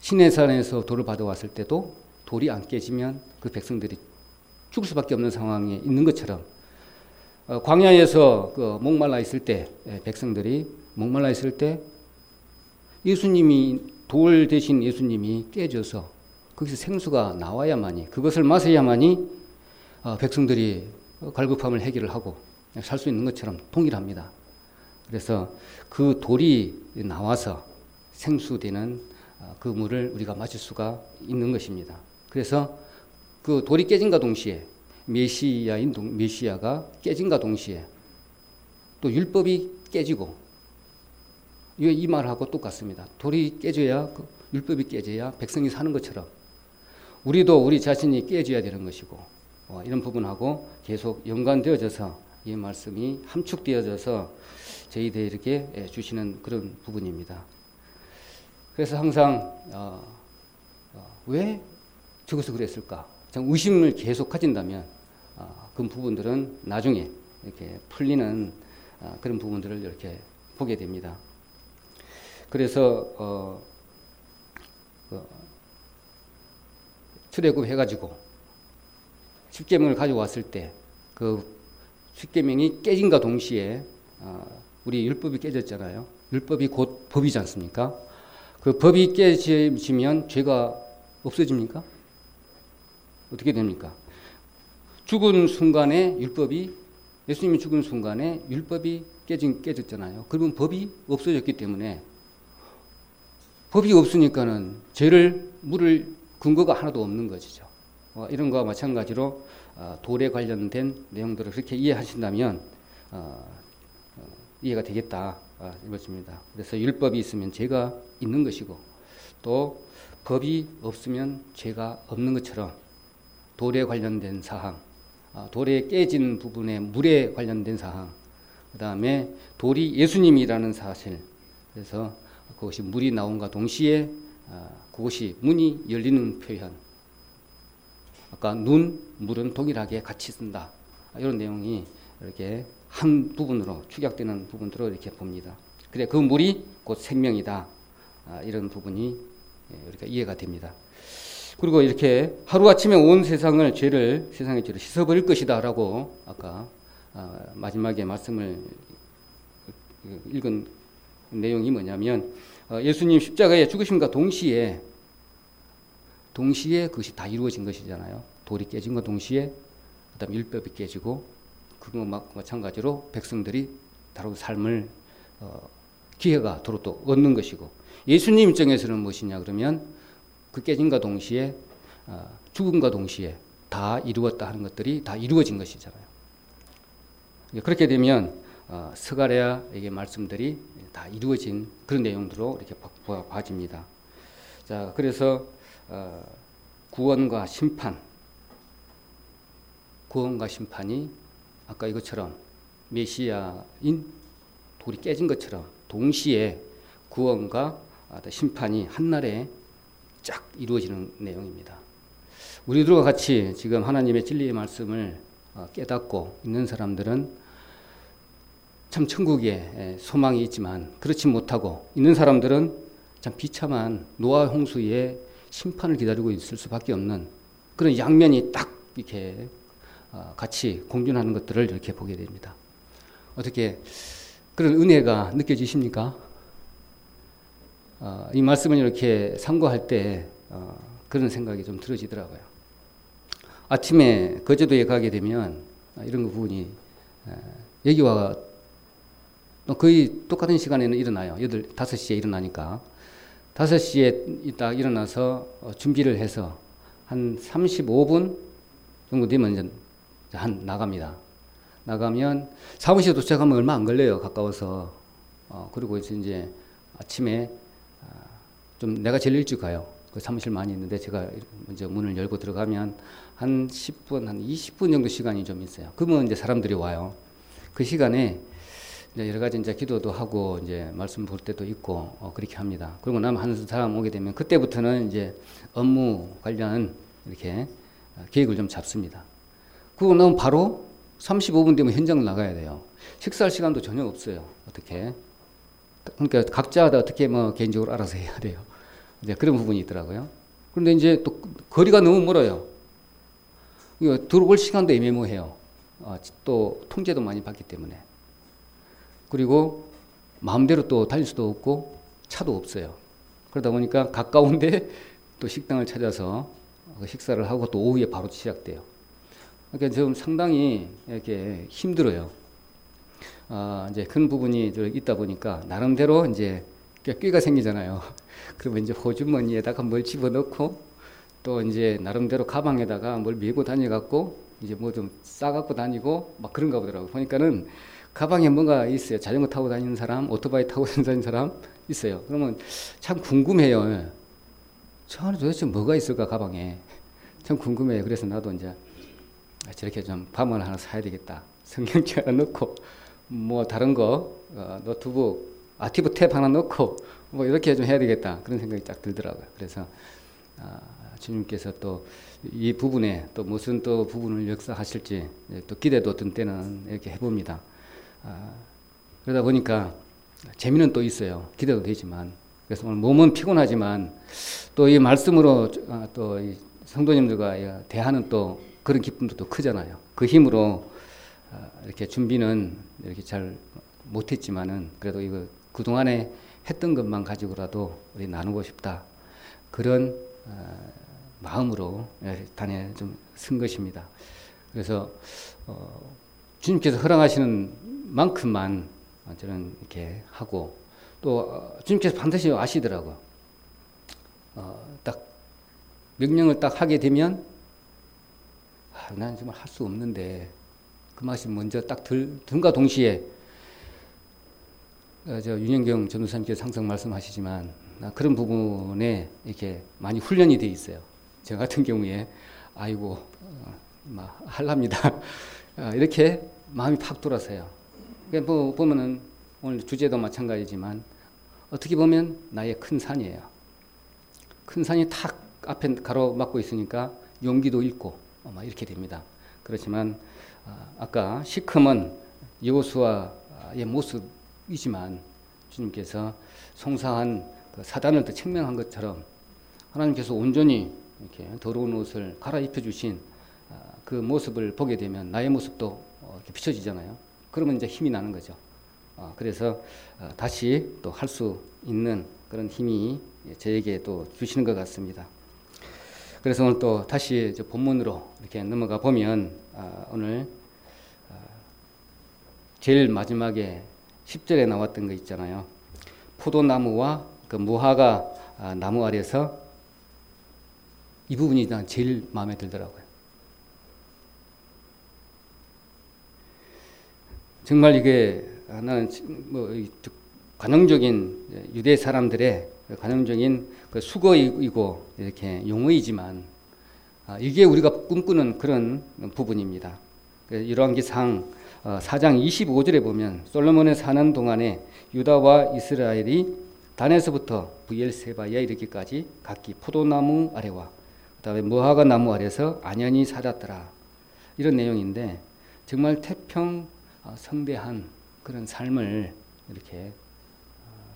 시내산에서 돌을 받아왔을 때도 돌이 안 깨지면 그 백성들이 죽을 수밖에 없는 상황에 있는 것처럼 광야에서 목말라 있을 때 백성들이 목말라 있을 때 예수님이 돌 대신 예수님이 깨져서 거기서 생수가 나와야만이 그것을 마셔야만이 백성들이 갈급함을 해결을 하고 살 수 있는 것처럼 동일합니다. 그래서 그 돌이 나와서 생수되는 그 물을 우리가 마실 수가 있는 것입니다. 그래서 그 돌이 깨진과 동시에 메시아가 깨진과 동시에 또 율법이 깨지고 이 말하고 똑같습니다. 돌이 깨져야 율법이 깨져야 백성이 사는 것처럼 우리도 우리 자신이 깨져야 되는 것이고 이런 부분하고 계속 연관되어져서 이 말씀이 함축되어져서 저희들에게 주시는 그런 부분입니다. 그래서 항상 왜 저것을 그랬을까? 의심을 계속 가진다면 그 부분들은 나중에 이렇게 풀리는 그런 부분들을 이렇게 보게 됩니다. 그래서 출애굽해가지고 십계명을 가져왔을 때 그 십계명이 깨진과 동시에 우리 율법이 깨졌잖아요. 율법이 곧 법이지 않습니까? 그 법이 깨지면 죄가 없어집니까? 어떻게 됩니까? 죽은 순간에 예수님이 죽은 순간에 율법이 깨졌잖아요. 그러면 법이 없어졌기 때문에 법이 없으니까는 죄를 물을 근거가 하나도 없는 것이죠. 이런 거와 마찬가지로 돌에 관련된 내용들을 그렇게 이해하신다면 이해가 되겠다 이것입니다. 그래서 율법이 있으면 죄가 있는 것이고 또 법이 없으면 죄가 없는 것처럼 돌에 관련된 사항, 돌에 깨진 부분의 물에 관련된 사항, 그 다음에 돌이 예수님이라는 사실, 그래서 그것이 물이 나온과 동시에 그것이 문이 열리는 표현, 아까 물은 동일하게 같이 쓴다. 이런 내용이 이렇게 한 부분으로 축약되는 부분으로 이렇게 봅니다. 그래 그 물이 곧 생명이다. 이런 부분이 우리가 이해가 됩니다. 그리고 이렇게 하루아침에 온 세상의 죄를 씻어버릴 것이다라고 아까 마지막에 말씀을 읽은 내용이 뭐냐면 예수님 십자가에 죽으심과 동시에 그것이 다 이루어진 것이잖아요. 돌이 깨진과 동시에 그다음 율법이 깨지고 그것과 마찬가지로 백성들이 다른 삶을 기회가 도로 또 얻는 것이고 예수님 입장에서는 무엇이냐 그러면 그 깨진과 동시에 죽음과 동시에 다 이루었다 하는 것들이 다 이루어진 것이잖아요. 그렇게 되면 스가랴의 말씀들이 다 이루어진 그런 내용으로 이렇게 봐집니다. 자, 그래서 구원과 심판이 아까 이것처럼 메시아인 돌이 깨진 것처럼 동시에 구원과 심판이 한날에 쫙 이루어지는 내용입니다. 우리들과 같이 지금 하나님의 진리의 말씀을 깨닫고 있는 사람들은 참 천국에 소망이 있지만 그렇지 못하고 있는 사람들은 참 비참한 노아 홍수의 심판을 기다리고 있을 수밖에 없는 그런 양면이 딱 이렇게 같이 공존하는 것들을 이렇게 보게 됩니다. 어떻게 그런 은혜가 느껴지십니까? 이 말씀을 이렇게 상고할 때 그런 생각이 좀 들어지더라고요. 아침에 거제도에 가게 되면 이런 부분이 여기와 거의 똑같은 시간에는 일어나요. 5시에 일어나니까 5시에 딱 일어나서 준비를 해서 한 35분 정도 되면 이제 나갑니다. 나가면 사무실에 도착하면 얼마 안 걸려요. 가까워서. 그리고 이제 아침에 좀 내가 제일 일찍 가요. 그 사무실 많이 있는데 제가 먼저 문을 열고 들어가면 한 10분, 한 20분 정도 시간이 좀 있어요. 그러면 이제 사람들이 와요. 그 시간에 이제 여러 가지 이제 기도도 하고 이제 말씀 볼 때도 있고 그렇게 합니다. 그리고 나면 한 사람 오게 되면 그때부터는 이제 업무 관련 이렇게 계획을 좀 잡습니다. 그리고 나면 바로 35분 되면 현장을 나가야 돼요. 식사할 시간도 전혀 없어요. 어떻게? 그러니까 각자 다 어떻게 개인적으로 알아서 해야 돼요. 이제 그런 부분이 있더라고요. 그런데 이제 또 거리가 너무 멀어요. 이거 들어올 시간도 애매모호해요. 또 통제도 많이 받기 때문에. 그리고 마음대로 또 다닐 수도 없고 차도 없어요. 그러다 보니까 가까운데 또 식당을 찾아서 식사를 하고 또 오후에 바로 시작돼요. 그러니까 좀 상당히 이렇게 힘들어요. 이제 큰 부분이 있다 보니까 나름대로 이제 꾀가 생기잖아요. 그러면 이제 호주머니에다가 뭘 집어넣고 또 이제 나름대로 가방에다가 뭘 메고 다녀갖고 이제 뭐 좀 싸갖고 다니고 막 그런가 보더라고요. 보니까는 가방에 뭔가 있어요. 자전거 타고 다니는 사람, 오토바이 타고 다니는 사람 있어요. 그러면 참 궁금해요. 저 안에 도대체 뭐가 있을까 가방에. 참 궁금해요. 그래서 나도 이제 저렇게 좀 밤을 하나 사야 되겠다. 성경책 하나 넣고 뭐 다른 거 노트북 아티브 탭 하나 넣고 뭐 이렇게 좀 해야 되겠다. 그런 생각이 딱 들더라고요. 그래서 주님께서 또 이 부분에 또 무슨 또 부분을 역사하실지 또 기대도 어떤 때는 이렇게 해봅니다. 그러다 보니까 재미는 또 있어요. 기대도 되지만. 그래서 오늘 몸은 피곤하지만 또 이 말씀으로 또 이 성도님들과 대하는 또 그런 기쁨도 또 크잖아요. 그 힘으로 이렇게 준비는 이렇게 잘 못했지만은 그래도 이거 그동안에 했던 것만 가지고라도 우리 나누고 싶다. 그런 마음으로 단에 좀 쓴 것입니다. 그래서 주님께서 허락하시는 만큼만 저는 이렇게 하고 또 주님께서 반드시 아시더라고요. 딱 명령을 딱 하게 되면 나는 정말 할 수 없는데 그 맛이 먼저 딱 든과 동시에 윤영경 전도사님께서 항상 말씀하시지만 그런 부분에 이렇게 많이 훈련이 돼 있어요. 저 같은 경우에 아이고 막 할랍니다. 이렇게 마음이 팍 돌아서요. 그러니까 뭐 보면은 오늘 주제도 마찬가지지만 어떻게 보면 나의 큰 산이에요. 큰 산이 탁 앞에 가로막고 있으니까 용기도 잃고 막 이렇게 됩니다. 그렇지만 아까 시커먼 여호수아의 모습이지만 주님께서 송사한 그 사단을 또 책명한 것처럼 하나님께서 온전히 이렇게 더러운 옷을 갈아입혀 주신 그 모습을 보게 되면 나의 모습도 이렇게 비춰지잖아요. 그러면 이제 힘이 나는 거죠. 그래서 다시 또 할 수 있는 그런 힘이 저에게 또 주시는 것 같습니다. 그래서 오늘 또 다시 본문으로 이렇게 넘어가 보면 오늘 제일 마지막에 10절에 나왔던 거 있잖아요. 포도나무와 그 무화과 나무 아래서 이 부분이 난 제일 마음에 들더라고요. 정말 이게 나는 뭐 관용적인 유대 사람들의 관용적인 그 수거이고 이렇게 용어이지만 이게 우리가 꿈꾸는 그런 부분입니다. 열왕기상 4장 25절에 보면 솔로몬의 사는 동안에 유다와 이스라엘이 단에서부터 브엘세바에 이르기까지 각기 포도나무 아래와 그다음에 무화과 나무 아래서 안연히 살았더라. 이런 내용인데 정말 태평 성대한 그런 삶을 이렇게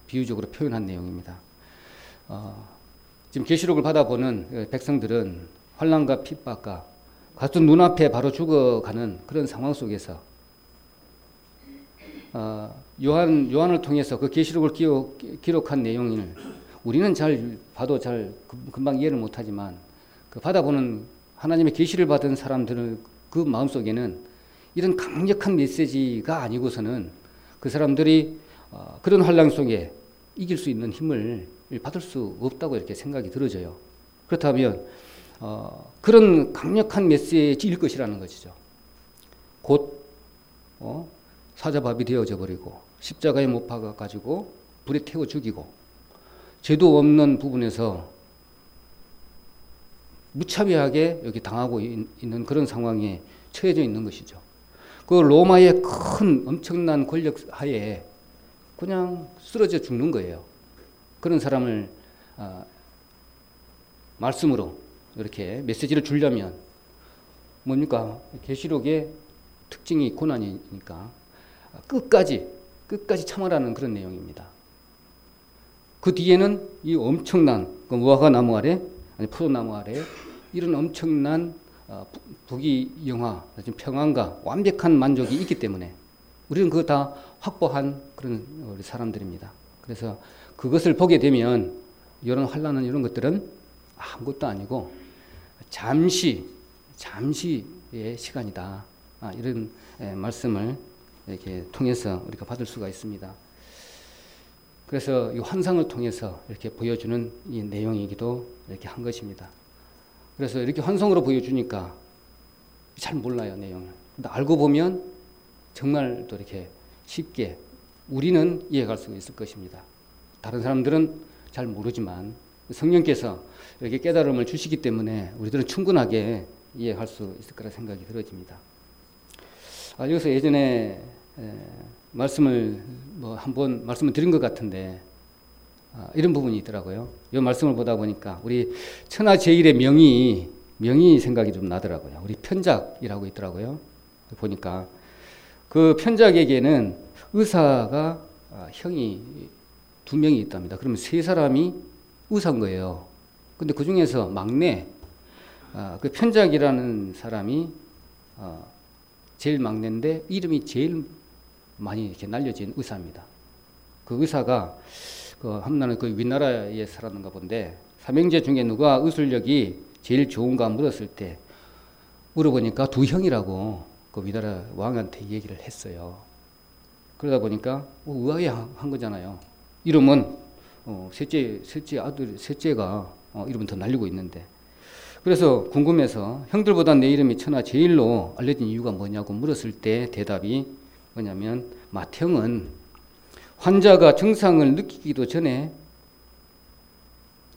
비유적으로 표현한 내용입니다. 지금 계시록을 받아보는 백성들은 환난과 핍박과 같은 눈앞에 바로 죽어가는 그런 상황 속에서 요한을 통해서 그 계시록을 기록한 내용을 우리는 잘 봐도 잘 금방 이해를 못하지만 그 받아보는 하나님의 계시를 받은 사람들의 그 마음속에는 이런 강력한 메시지가 아니고서는 그 사람들이 그런 환란 속에 이길 수 있는 힘을 받을 수 없다고 이렇게 생각이 들어져요. 그렇다면 그런 강력한 메시지일 것이라는 것이죠. 곧 사자밥이 되어져 버리고 십자가에 못 박아 가지고 불에 태워 죽이고 죄도 없는 부분에서 무차별하게 여기 당하고 있는 그런 상황에 처해져 있는 것이죠. 그 로마의 큰 엄청난 권력 하에 그냥 쓰러져 죽는 거예요. 그런 사람을 말씀으로 이렇게 메시지를 주려면 뭡니까? 계시록의 특징이 고난이니까 끝까지 참으라는 그런 내용입니다. 그 뒤에는 이 엄청난 그 무화과 나무 아래 아니 포도나무 아래 이런 엄청난 부귀영화, 평안과 완벽한 만족이 있기 때문에 우리는 그거 다 확보한 그런 우리 사람들입니다. 그래서 그것을 보게 되면 이런 환난은 이런 것들은 아무것도 아니고 잠시의 시간이다. 이런 말씀을 이렇게 통해서 우리가 받을 수가 있습니다. 그래서 이 환상을 통해서 이렇게 보여주는 이 내용이기도 이렇게 한 것입니다. 그래서 이렇게 환상으로 보여주니까 잘 몰라요, 내용을. 근데 알고 보면 정말 또 이렇게 쉽게 우리는 이해할 수 있을 것입니다. 다른 사람들은 잘 모르지만 성령께서 이렇게 깨달음을 주시기 때문에 우리들은 충분하게 이해할 수 있을 거라 생각이 들어집니다. 여기서 예전에 말씀을 한번 말씀을 드린 것 같은데 이런 부분이 있더라고요. 이 말씀을 보다 보니까 우리 천하제일의 명이 생각이 좀 나더라고요. 우리 편작이라고 있더라고요. 보니까 그 편작에게는 의사가 형이 2명이 있답니다. 그러면 3사람이 의사인 거예요. 근데 그 중에서 막내 그 편작이라는 사람이 제일 막내인데 이름이 제일 많이 이렇게 날려진 의사입니다. 그 의사가 한나는 그 윗나라에 살았는가 본데 삼형제 중에 누가 의술력이 제일 좋은가 물었을 때 물어보니까 2형이라고 그 윗나라 왕한테 얘기를 했어요. 그러다 보니까 의아해한 거잖아요. 이름은 셋째가 이름은 더 날리고 있는데 그래서 궁금해서 형들보다 내 이름이 천하제일로 알려진 이유가 뭐냐고 물었을 때 대답이 뭐냐면 맏형은 환자가 증상을 느끼기도 전에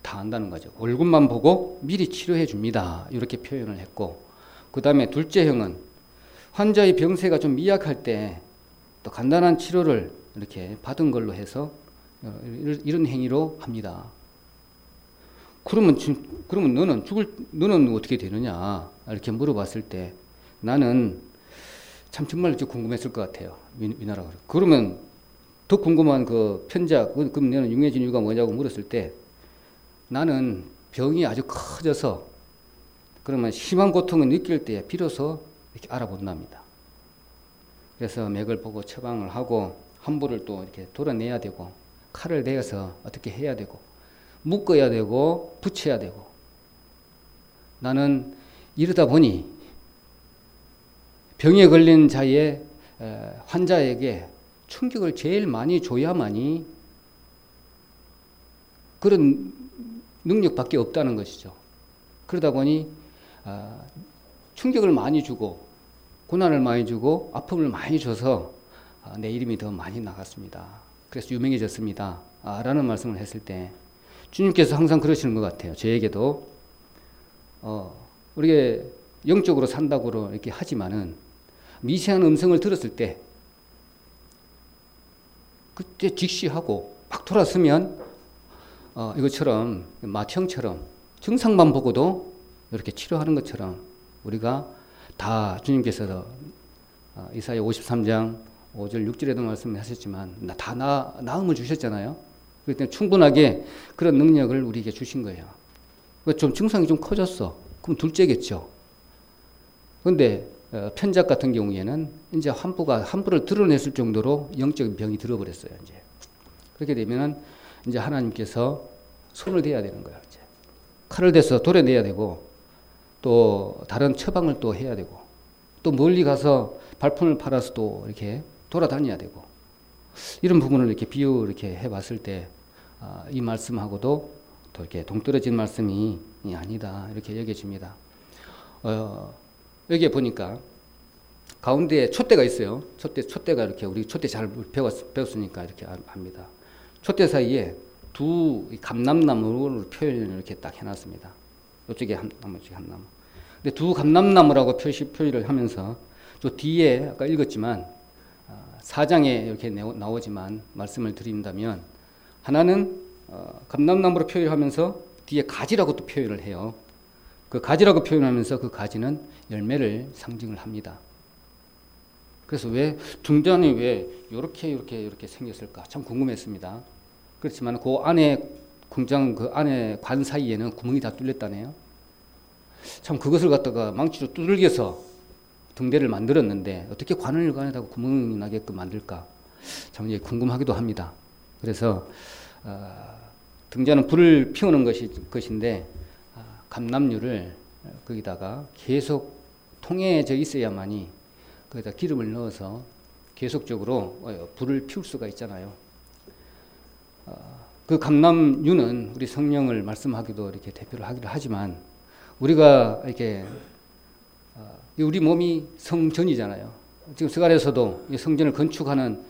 다 안다는 거죠. 얼굴만 보고 미리 치료해 줍니다. 이렇게 표현을 했고 그 다음에 둘째 형은 환자의 병세가 좀 미약할 때 또 간단한 치료를 이렇게 받은 걸로 해서 이런 행위로 합니다. 그러면 너는 어떻게 되느냐 이렇게 물어봤을 때 나는 참 정말 궁금했을 것 같아요. 위나라가. 그러면 더 궁금한 그 편작 그럼 너는 용해진 이유가 뭐냐고 물었을 때 나는 병이 아주 커져서 그러면 심한 고통을 느낄 때 비로소 이렇게 알아본답니다. 그래서 맥을 보고 처방을 하고 함부를 또 이렇게 돌아내야 되고 칼을 내어서 어떻게 해야 되고 묶어야 되고 붙여야 되고 나는 이러다 보니 병에 걸린 자의 환자에게 충격을 제일 많이 줘야만이 그런 능력밖에 없다는 것이죠. 그러다 보니 충격을 많이 주고 고난을 많이 주고 아픔을 많이 줘서 내 이름이 더 많이 나갔습니다. 그래서 유명해졌습니다. 라는 말씀을 했을 때 주님께서 항상 그러시는 것 같아요. 저에게도 우리가 영적으로 산다고 이렇게 하지만은 미세한 음성을 들었을 때 그때 직시하고 막 돌아서면 이것처럼 마취형처럼 증상만 보고도 이렇게 치료하는 것처럼 우리가 다 주님께서 이사야 53장 5절 6절에도 말씀하셨지만 다 나음을 주셨잖아요. 그렇기 때문에 충분하게 그런 능력을 우리에게 주신 거예요. 좀 증상이 좀 커졌어. 그럼 둘째겠죠. 그런데 편작 같은 경우에는 이제 함부를 드러냈을 정도로 영적인 병이 들어버렸어요. 이제 그렇게 되면은 이제 하나님께서 손을 대야 되는 거예요. 이제 칼을 대서 도려내야 되고 또 다른 처방을 또 해야 되고 또 멀리 가서 발품을 팔아서 또 이렇게 돌아다녀야 되고 이런 부분을 이렇게 이렇게 해봤을 때 이 말씀하고도 또 이렇게 동떨어진 말씀이 아니다 이렇게 여겨집니다. 여기에 보니까 가운데에 촛대가 있어요. 촛대가 이렇게 우리 촛대 잘 배웠으니까 이렇게 압니다. 촛대 사이에 두 감람나무를 표현을 이렇게 딱 해놨습니다. 이쪽에 한 나무, 이쪽에 한 나무. 근데 두 감람나무라고 표현을 하면서 저 뒤에 아까 읽었지만 4장에 이렇게 나오지만 말씀을 드린다면 하나는 감람나무로 표현하면서 뒤에 가지라고 또 표현을 해요. 그 가지라고 표현하면서 그 가지는 열매를 상징을 합니다. 그래서 왜 등잔이 왜 이렇게 생겼을까 참 궁금했습니다. 그렇지만 그 안에 그 안에 관 사이에는 구멍이 다 뚫렸다네요. 참 그것을 갖다가 망치로 두들겨서 등대를 만들었는데 어떻게 관을 안에다가 구멍이 나게끔 만들까 참 이제 궁금하기도 합니다. 그래서 등잔은 불을 피우는 것인데 감람류를 거기다가 계속 통해져 있어야만이 거기다 기름을 넣어서 계속적으로 불을 피울 수가 있잖아요. 그 감람류는 우리 성령을 말씀하기도 이렇게 대표를 하기도 하지만 우리가 이렇게 우리 몸이 성전이잖아요. 지금 스가랴에서도 성전을 건축하는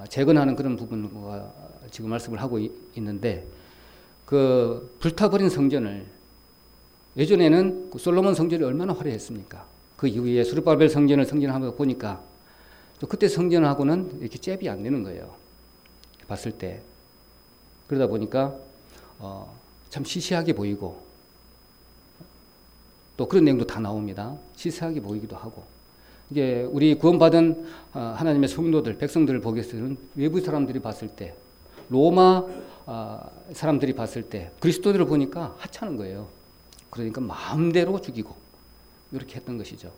재건하는 그런 부분과 지금 말씀을 하고 있는데 그 불타버린 성전을 예전에는 그 솔로몬 성전이 얼마나 화려했습니까? 그 이후에 스룹바벨 성전을 성전하고 보니까 또 그때 성전하고는 이렇게 잽이 안 되는 거예요. 봤을 때. 그러다 보니까 참 시시하게 보이고 또 그런 내용도 다 나옵니다. 시시하게 보이기도 하고 이게 우리 구원받은 하나님의 성도들, 백성들을 보겠으면 외부 사람들이 봤을 때 로마 사람들이 봤을 때 그리스도들을 보니까 하찮은 거예요. 그러니까 마음대로 죽이고 이렇게 했던 것이죠.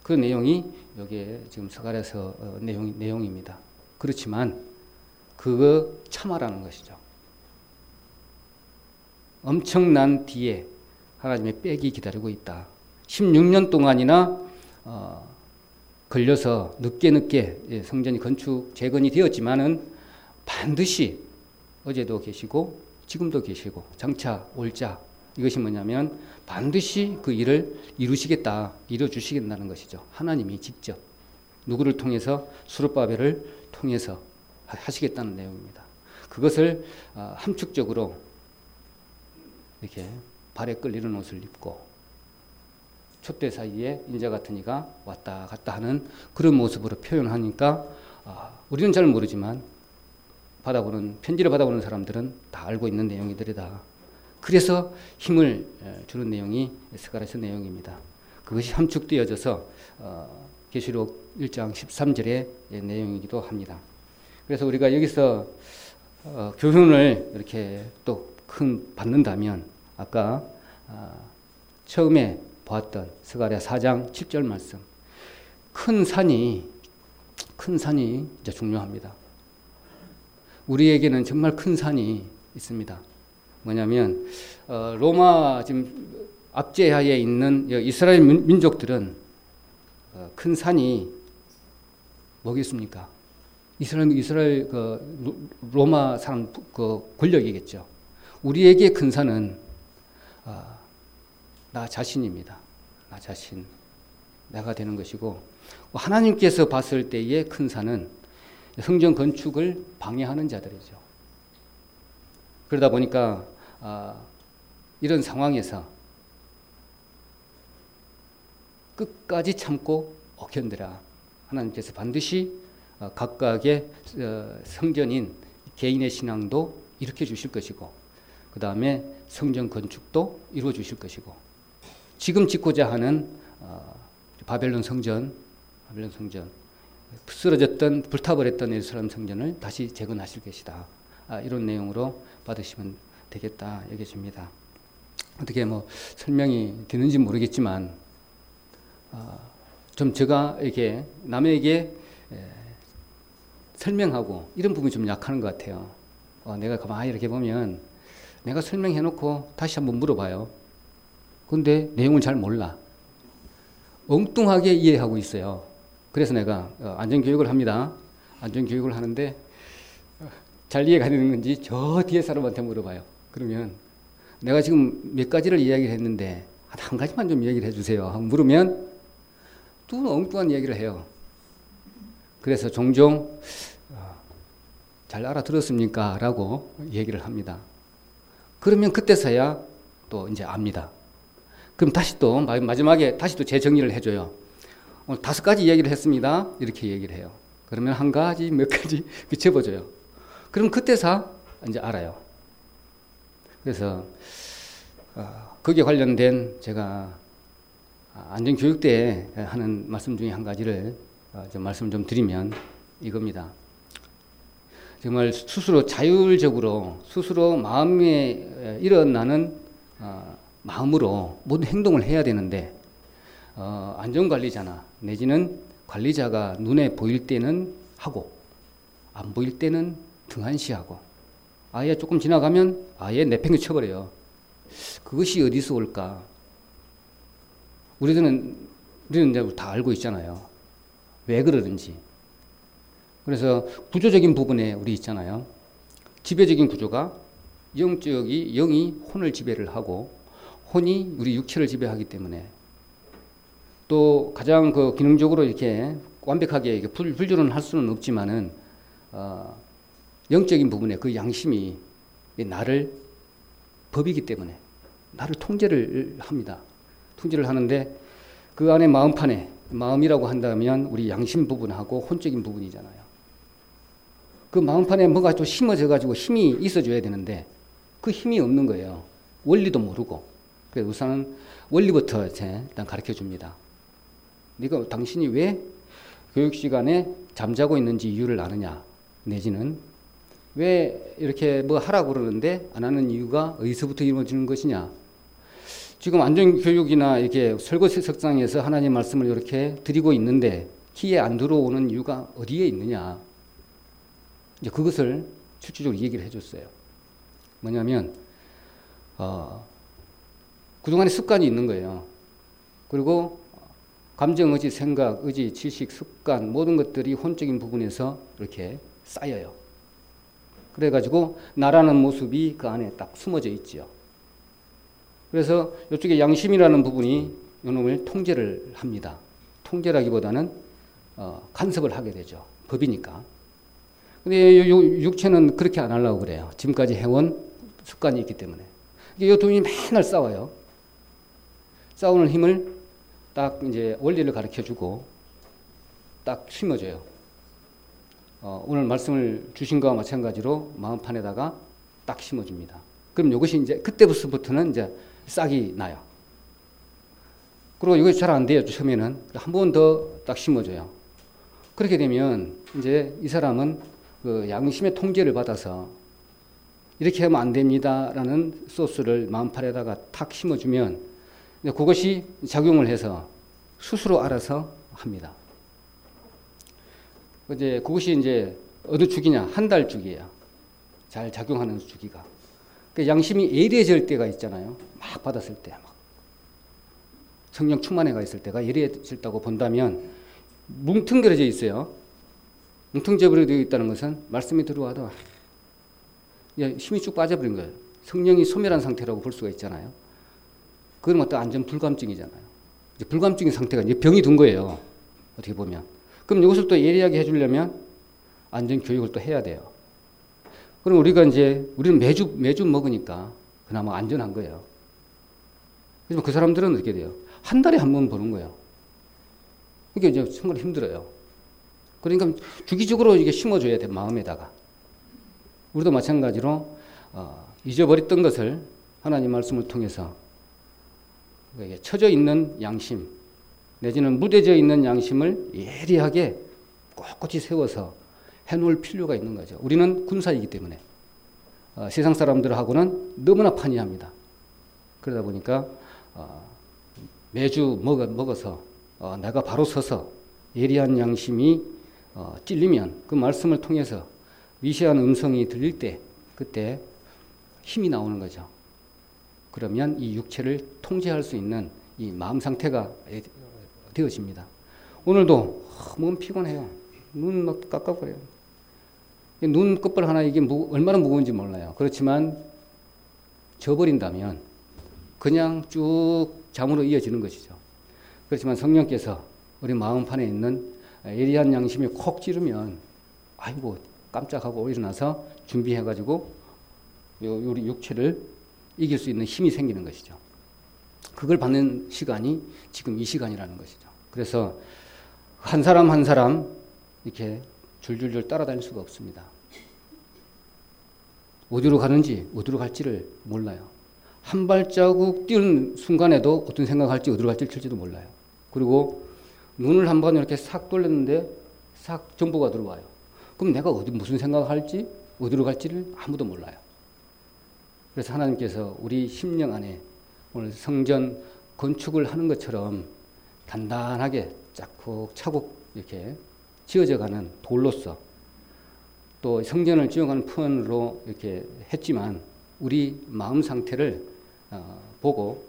그 내용이 여기에 지금 스가랴서 내용입니다. 그렇지만 그거 참아라는 것이죠. 엄청난 뒤에 하나님의 빽이 기다리고 있다. 16년 동안이나 걸려서 늦게 성전이 재건이 되었지만은 반드시 어제도 계시고 지금도 계시고 장차 올 자 이것이 뭐냐면 반드시 그 일을 이루어주시겠다는 것이죠. 하나님이 직접 누구를 통해서 스룹바벨을 통해서 하시겠다는 내용입니다. 그것을 함축적으로 이렇게 발에 끌리는 옷을 입고 촛대 사이에 인자 같은 이가 왔다 갔다 하는 그런 모습으로 표현하니까 우리는 잘 모르지만 편지를 받아보는 사람들은 다 알고 있는 내용이들이다. 그래서 힘을 주는 내용이 스가랴서 내용입니다. 그것이 함축되어져서 계시록 1장 13절의 내용이기도 합니다. 그래서 우리가 여기서 교훈을 이렇게 또 받는다면 아까 처음에 보았던 스가랴 4장 7절 말씀 큰 산이 이제 중요합니다. 우리에게는 정말 큰 산이 있습니다. 뭐냐면 로마 지금 압제하에 있는 이스라엘 민족들은 큰 산이 뭐겠습니까? 이스라엘 로마 사람 권력이겠죠. 우리에게 큰 산은 나 자신입니다. 나 자신. 내가 되는 것이고, 하나님께서 봤을 때의 큰 산은 성전 건축을 방해하는 자들이죠. 그러다 보니까 이런 상황에서 끝까지 참고 견뎌라. 하나님께서 반드시 각각의 성전인 개인의 신앙도 일으켜 주실 것이고, 그 다음에 성전 건축도 이루어 주실 것이고, 지금 짓고자 하는 바벨론 성전, 쓰러졌던 불타버렸던 예루살렘 성전을 다시 재건하실 것이다. 이런 내용으로 받으시면 되겠다 여겨집니다. 어떻게 설명이 되는지 모르겠지만 좀 제가 이렇게 남에게 설명하고 이런 부분이 좀 약한 것 같아요. 내가 가만히 이렇게 보면 내가 설명해놓고 다시 한번 물어봐요. 근데 내용을 잘 몰라. 엉뚱하게 이해하고 있어요. 그래서 내가 안전교육을 합니다. 안전교육을 하는데 잘 이해가 되는 건지 저 뒤에 사람한테 물어봐요. 그러면 내가 지금 몇 가지를 이야기를 했는데 한 가지만 좀 이야기를 해주세요 하고 물으면 또 엉뚱한 이야기를 해요. 그래서 종종 잘 알아들었습니까? 라고 얘기를 합니다. 그러면 그때서야 또 이제 압니다. 그럼 다시 또 마지막에 다시 또 재정리를 해줘요. 오늘 5가지 이야기를 했습니다. 이렇게 얘기를 해요. 그러면 한 가지, 몇 가지 접어줘요. 그럼 그때서 이제 알아요. 그래서 거기에 관련된 제가 안전교육 때 하는 말씀 중에 한 가지를 말씀 좀 드리면 이겁니다. 정말 스스로 자율적으로 스스로 마음에 일어나는 마음으로 모든 행동을 해야 되는데 안전관리자나 내지는 관리자가 눈에 보일 때는 하고 안 보일 때는 등한시하고 아예 조금 지나가면 아예 내팽개쳐버려요. 그것이 어디서 올까? 우리는 이제 다 알고 있잖아요. 왜 그러는지. 그래서 구조적인 부분에 우리 있잖아요. 지배적인 구조가 영이 혼을 지배를 하고 혼이 우리 육체를 지배하기 때문에 또 가장 기능적으로 이렇게 완벽하게 분류는 할 수는 없지만은 영적인 부분에 그 양심이 나를 법이기 때문에 나를 통제를 합니다. 통제를 하는데 그 안에 마음판에 마음이라고 한다면 우리 양심 부분하고 혼적인 부분이잖아요. 그 마음판에 뭐가 좀 심어져 가지고 힘이 있어줘야 되는데 그 힘이 없는 거예요. 원리도 모르고. 그래서 우선은 원리부터 일단 가르쳐 줍니다. 네가 당신이 왜 교육 시간에 잠자고 있는지 이유를 아느냐, 내지는 왜 이렇게 뭐 하라고 그러는데 안 하는 이유가 어디서부터 이루어지는 것이냐. 지금 안전교육이나 이렇게 설거지 석상에서 하나님 말씀을 이렇게 드리고 있는데 귀에 안 들어오는 이유가 어디에 있느냐. 이제 그것을 실질적으로 얘기를 해줬어요. 뭐냐면 그동안에 습관이 있는 거예요. 그리고 감정, 의지, 생각, 의지, 지식, 습관 모든 것들이 혼적인 부분에서 이렇게 쌓여요. 그래가지고 나라는 모습이 그 안에 딱 숨어져 있지요. 그래서 이쪽에 양심이라는 부분이 이놈을 통제를 합니다. 통제라기보다는 간섭을 하게 되죠. 법이니까. 근데 육체는 그렇게 안 하려고 그래요. 지금까지 해온 습관이 있기 때문에. 이 두 힘이 맨날 싸워요. 싸우는 힘을 딱 이제 원리를 가르쳐주고 딱 심어줘요. 오늘 말씀을 주신 거와 마찬가지로 마음판에다가 딱 심어줍니다. 그럼 이것이 이제 그때부터는 이제 싹이 나요. 그리고 이것이 잘 안 돼요. 처음에는 한 번 더 딱 심어줘요. 그렇게 되면 이제 이 사람은 그 양심의 통제를 받아서 이렇게 하면 안 됩니다라는 소스를 마음판에다가 탁 심어주면 그것이 작용을 해서 스스로 알아서 합니다. 이제 그것이 이제 어느 주기냐? 한 달 주기예요. 잘 작용하는 주기가. 그 양심이 예리해질 때가 있잖아요. 막 받았을 때, 막 성령 충만해가 있을 때가 예리해졌다고 본다면 뭉뚱그려져 있어요. 뭉뚱그려져 있다는 것은 말씀이 들어와도 힘이 쭉 빠져버린 거예요. 성령이 소멸한 상태라고 볼 수가 있잖아요. 그건 또 안전 불감증이잖아요. 이제 불감증의 상태가 이제 병이 든 거예요. 어떻게 보면. 그럼 이것을 또 예리하게 해주려면 안전 교육을 또 해야 돼요. 그럼 우리는 매주 먹으니까 그나마 안전한 거예요. 그래서 그 사람들은 어떻게 돼요? 한 달에 한 번 보는 거예요. 이게 이제 정말 힘들어요. 그러니까 주기적으로 이게 심어줘야 돼, 마음에다가. 우리도 마찬가지로, 잊어버렸던 것을 하나님 말씀을 통해서 처져 있는 양심, 내지는 무뎌져 있는 양심을 예리하게 꼿꼿이 세워서 해놓을 필요가 있는 거죠. 우리는 군사이기 때문에 세상 사람들하고는 너무나 판이합니다. 그러다 보니까 매주 먹어서 내가 바로 서서 예리한 양심이 찔리면 그 말씀을 통해서 미세한 음성이 들릴 때 그때 힘이 나오는 거죠. 그러면 이 육체를 통제할 수 있는 이 마음 상태가 되어집니다. 오늘도 몸 피곤해요. 눈 막 깜깜거려요. 눈 끝발 하나 이게 얼마나 무거운지 몰라요. 그렇지만 져버린다면 그냥 쭉 잠으로 이어지는 것이죠. 그렇지만 성령께서 우리 마음판에 있는 예리한 양심이 콕 찌르면 아이고 깜짝하고 일어나서 준비해가지고 우리 육체를 이길 수 있는 힘이 생기는 것이죠. 그걸 받는 시간이 지금 이 시간이라는 것이죠. 그래서 한 사람 한 사람 이렇게 줄줄줄 따라다닐 수가 없습니다. 어디로 가는지 어디로 갈지를 몰라요. 한 발자국 뛰는 순간에도 어떤 생각할지 어디로 갈지 칠지도 몰라요. 그리고 눈을 한번 이렇게 싹 돌렸는데 싹 정보가 들어와요. 그럼 내가 무슨 생각을 할지 어디로 갈지를 아무도 몰라요. 그래서 하나님께서 우리 심령 안에 오늘 성전 건축을 하는 것처럼 단단하게 차곡차곡 이렇게 지어져가는 돌로서 또 성전을 지어가는 펀으로 이렇게 했지만 우리 마음 상태를 보고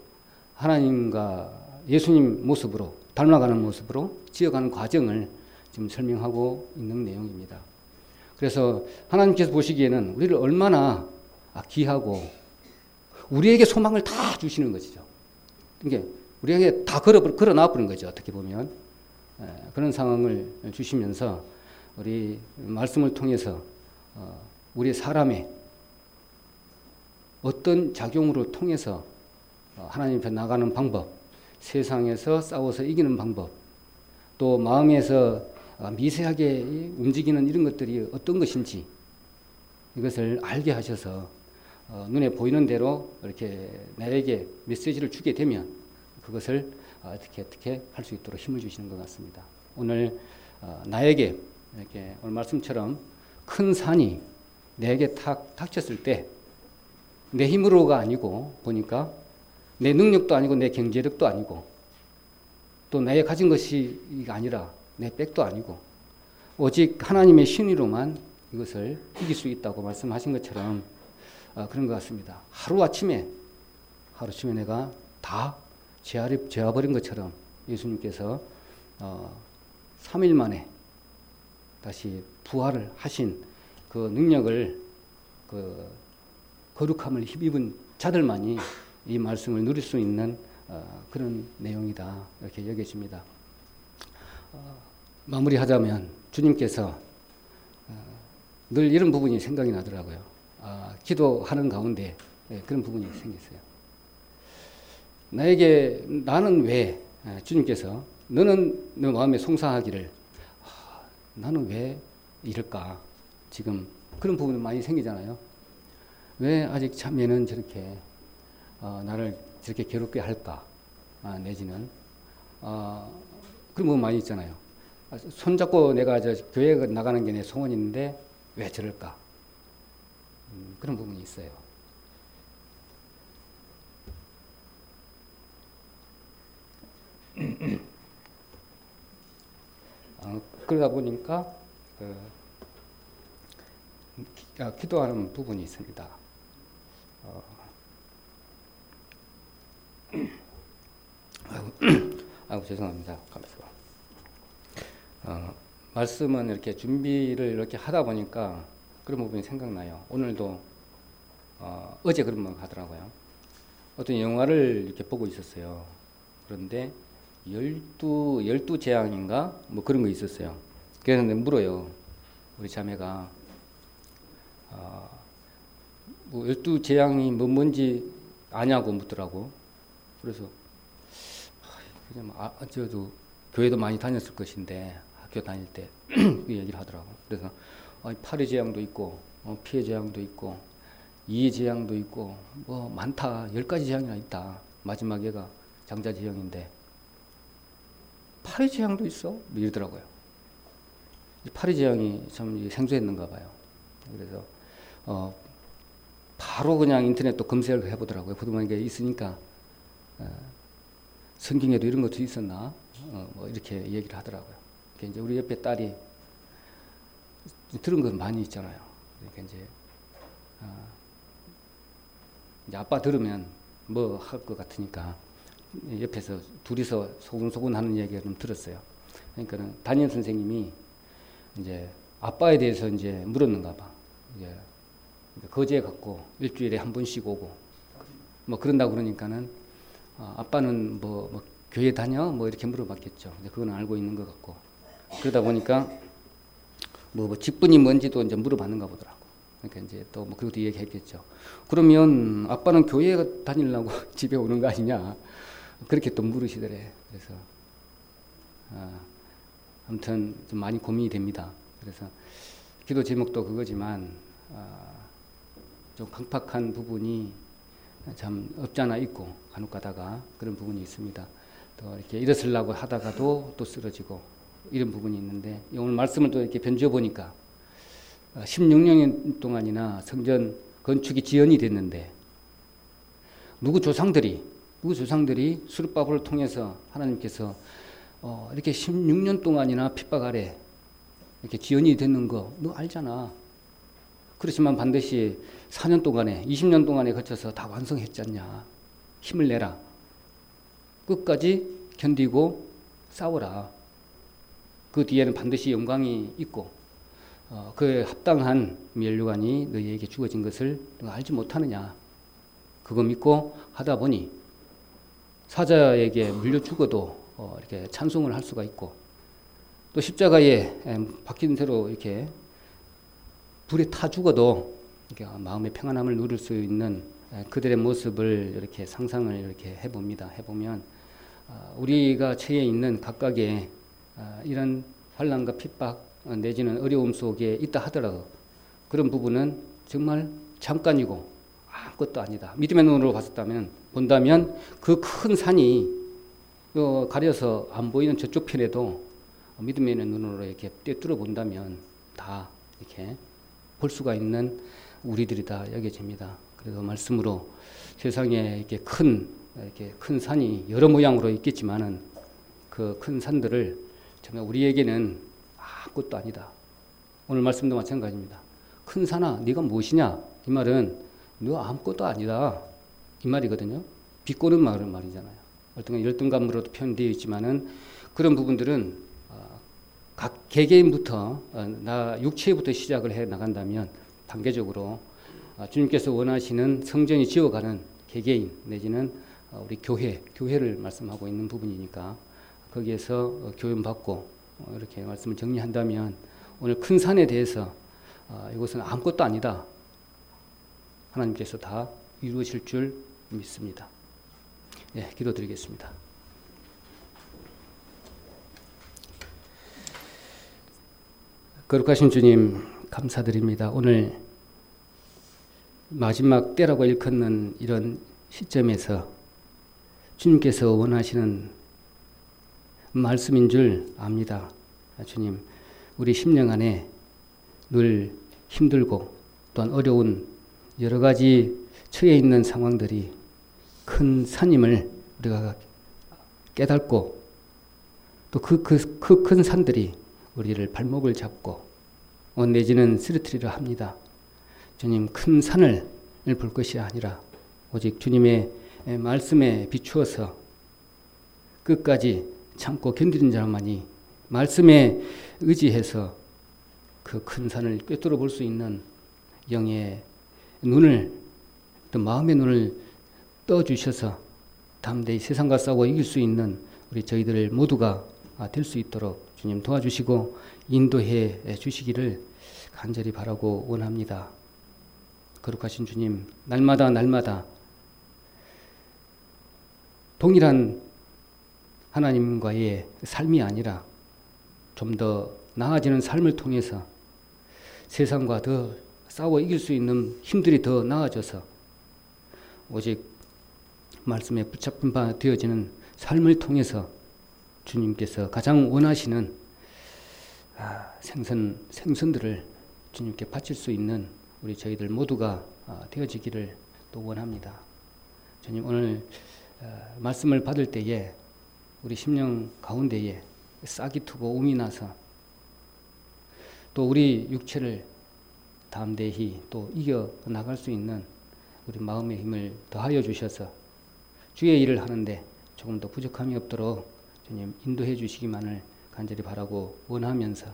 하나님과 예수님 모습으로 닮아가는 모습으로 지어가는 과정을 지금 설명하고 있는 내용입니다. 그래서 하나님께서 보시기에는 우리를 얼마나 귀하고 우리에게 소망을 다 주시는 것이죠. 이게 우리에게 다 걸어 놔버린 거죠. 어떻게 보면 그런 상황을 주시면서 우리 말씀을 통해서 우리 사람의 어떤 작용으로 통해서 하나님 앞에 나가는 방법, 세상에서 싸워서 이기는 방법, 또 마음에서 미세하게 움직이는 이런 것들이 어떤 것인지 이것을 알게 하셔서 눈에 보이는 대로 이렇게 나에게 메시지를 주게 되면 그것을 어떻게 할 수 있도록 힘을 주시는 것 같습니다. 오늘 나에게 이렇게 오늘 말씀처럼 큰 산이 내게 탁 닥쳤을 때 내 힘으로가 아니고 보니까 내 능력도 아니고 내 경제력도 아니고 또 내가 가진 것이 아니라 내 백도 아니고 오직 하나님의 신의로만 이것을 이길 수 있다고 말씀하신 것처럼 그런 것 같습니다. 하루아침에 내가 다 재워버린 것처럼 예수님께서 3일 만에 다시 부활을 하신 그 능력을 거룩함을 힘입은 자들만이 이 말씀을 누릴 수 있는 그런 내용이다 이렇게 여겨집니다. 마무리하자면 주님께서 늘 이런 부분이 생각이 나더라고요. 기도하는 가운데 그런 부분이 생겼어요. 나는 왜 주님께서 너는 너 마음에 송사하기를 나는 왜 이럴까 지금 그런 부분이 많이 생기잖아요. 왜 아직 자매는 저렇게 나를 저렇게 괴롭게 할까 내지는 그런 부분 많이 있잖아요. 손잡고 내가 교회 나가는 게 내 소원인데 왜 저럴까 그런 부분이 있어요. 그러다 보니까 기도하는 부분이 있습니다. 아이고 죄송합니다. 말씀은 이렇게 준비를 이렇게 하다 보니까 그런 부분이 생각나요. 오늘도 어제 그런 말 하더라고요. 어떤 영화를 이렇게 보고 있었어요. 그런데 열두 재앙인가 뭐 그런 거 있었어요. 그래서 내가 물어요. 우리 자매가 뭐 열두 재앙이 뭔지 아냐고 묻더라고. 그래서 그냥 저도 교회도 많이 다녔을 것인데 학교 다닐 때 그 얘기를 하더라고. 그래서 파리 재앙도 있고 피해 재앙도 있고 이해 재앙도 있고 뭐 많다. 10가지 재앙이나 있다. 마지막 얘가 장자 재앙인데 파리 재앙도 있어? 뭐 이러더라고요. 파리 재앙이 참 생소했는가 봐요. 그래서 바로 그냥 인터넷도 검색을 해보더라고요. 보더만 이게 있으니까 성경에도 이런 것도 있었나? 뭐 이렇게 얘기를 하더라고요. 이제 우리 옆에 딸이 들은 건 많이 있잖아요. 그러니까 이제 아빠 들으면 뭐 할 것 같으니까 옆에서 둘이서 소곤소곤 하는 얘기를 좀 들었어요. 그러니까는 담임 선생님이 이제 아빠에 대해서 이제 물었는가 봐. 이제 거제 갖고 일주일에 한 번씩 오고 뭐 그런다고 그러니까는 아빠는 뭐 교회 다녀? 뭐 이렇게 물어봤겠죠. 그건 알고 있는 것 같고 그러다 보니까 뭐 직분이 뭔지도 이제 물어봤는가 보더라고. 그러니까 이제 또 뭐 그것도 얘기했겠죠. 그러면 아빠는 교회 다니려고 집에 오는 거 아니냐? 그렇게 또 물으시더래. 그래서 아무튼 좀 많이 고민이 됩니다. 그래서 기도 제목도 그거지만 좀 강팍한 부분이 참 없잖아 있고 간혹 가다가 그런 부분이 있습니다. 또 이렇게 일어서려고 하다가도 또 쓰러지고 이런 부분이 있는데 오늘 말씀을 또 이렇게 변주어 보니까 16년 동안이나 성전 건축이 지연이 됐는데 누구 조상들이 수르바벨을 통해서 하나님께서 이렇게 16년 동안이나 핍박 아래 이렇게 지연이 됐는 거 너 알잖아. 그렇지만 반드시 4년 동안에 20년 동안에 거쳐서 다 완성했지 않냐. 힘을 내라. 끝까지 견디고 싸워라. 그 뒤에는 반드시 영광이 있고 그에 합당한 면류관이 너희에게 주어진 것을 너가 알지 못하느냐. 그거 믿고 하다 보니 사자에게 물려 죽어도 이렇게 찬송을 할 수가 있고 또 십자가에 박힌 채로 이렇게 불에 타 죽어도 이렇게 마음의 평안함을 누릴 수 있는 그들의 모습을 이렇게 상상을 이렇게 해봅니다. 해보면 우리가 처해 있는 각각의 이런 환난과 핍박 내지는 어려움 속에 있다 하더라도 그런 부분은 정말 잠깐이고 아무것도 아니다. 믿음의 눈으로 본다면 그 큰 산이 가려서 안 보이는 저쪽 편에도 믿음의 눈으로 이렇게 꿰뚫어 본다면 다 이렇게 볼 수가 있는 우리들이다 여겨집니다. 그래서 말씀으로 세상에 이렇게 큰 산이 여러 모양으로 있겠지만은 그 큰 산들을 정말 우리에게는 아무것도 아니다. 오늘 말씀도 마찬가지입니다. 큰 산아, 네가 무엇이냐? 이 말은 너 아무것도 아니다. 이 말이거든요. 비꼬는 말이잖아요. 어떤 열등감으로도 표현되어 있지만은 그런 부분들은 각 개개인부터 나 육체부터 시작을 해 나간다면 단계적으로 주님께서 원하시는 성전이 지어가는 개개인 내지는 우리 교회를 말씀하고 있는 부분이니까 거기에서 교훈받고 이렇게 말씀을 정리한다면 오늘 큰 산에 대해서 이것은 아무것도 아니다. 하나님께서 다 이루어질 줄 믿습니다. 예, 기도드리겠습니다. 거룩하신 주님 감사드립니다. 오늘 마지막 때라고 일컫는 이런 시점에서 주님께서 원하시는 말씀인 줄 압니다. 주님, 우리 심령 안에 늘 힘들고 또한 어려운 여러 가지 처해 있는 상황들이 큰 산임을 우리가 깨닫고 또 그 큰 산들이 우리를 발목을 잡고 내지는 쓰러뜨리려 합니다. 주님, 큰 산을 볼 것이 아니라 오직 주님의 말씀에 비추어서 끝까지 참고 견디는 자만이 말씀에 의지해서 그 큰 산을 꿰뚫어 볼 수 있는 영의 눈을 또 마음의 눈을 떠주셔서 담대히 세상과 싸워 이길 수 있는 우리 저희들 모두가 될 수 있도록 주님 도와주시고 인도해 주시기를 간절히 바라고 원합니다. 거룩하신 주님, 날마다 동일한 하나님과의 삶이 아니라 좀 더 나아지는 삶을 통해서 세상과 더 싸워 이길 수 있는 힘들이 더 나아져서 오직 말씀에 붙잡힌 바 되어지는 삶을 통해서 주님께서 가장 원하시는 생선들을 주님께 바칠 수 있는 우리 저희들 모두가 되어지기를 또 원합니다. 주님, 오늘 말씀을 받을 때에 우리 심령 가운데에 싹이 트고 움이 나서 또 우리 육체를 담대히 또 이겨 나갈 수 있는 우리 마음의 힘을 더하여 주셔서 주의 일을 하는데 조금 더 부족함이 없도록 주님 인도해 주시기만을 간절히 바라고 원하면서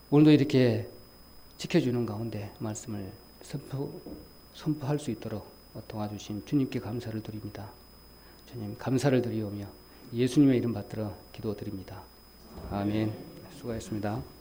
오늘도 이렇게 지켜주는 가운데 말씀을 선포할 수 있도록 도와주신 주님께 감사를 드립니다. 주님 감사를 드리오며 예수님의 이름 받들어 기도드립니다. 아멘. 수고하셨습니다.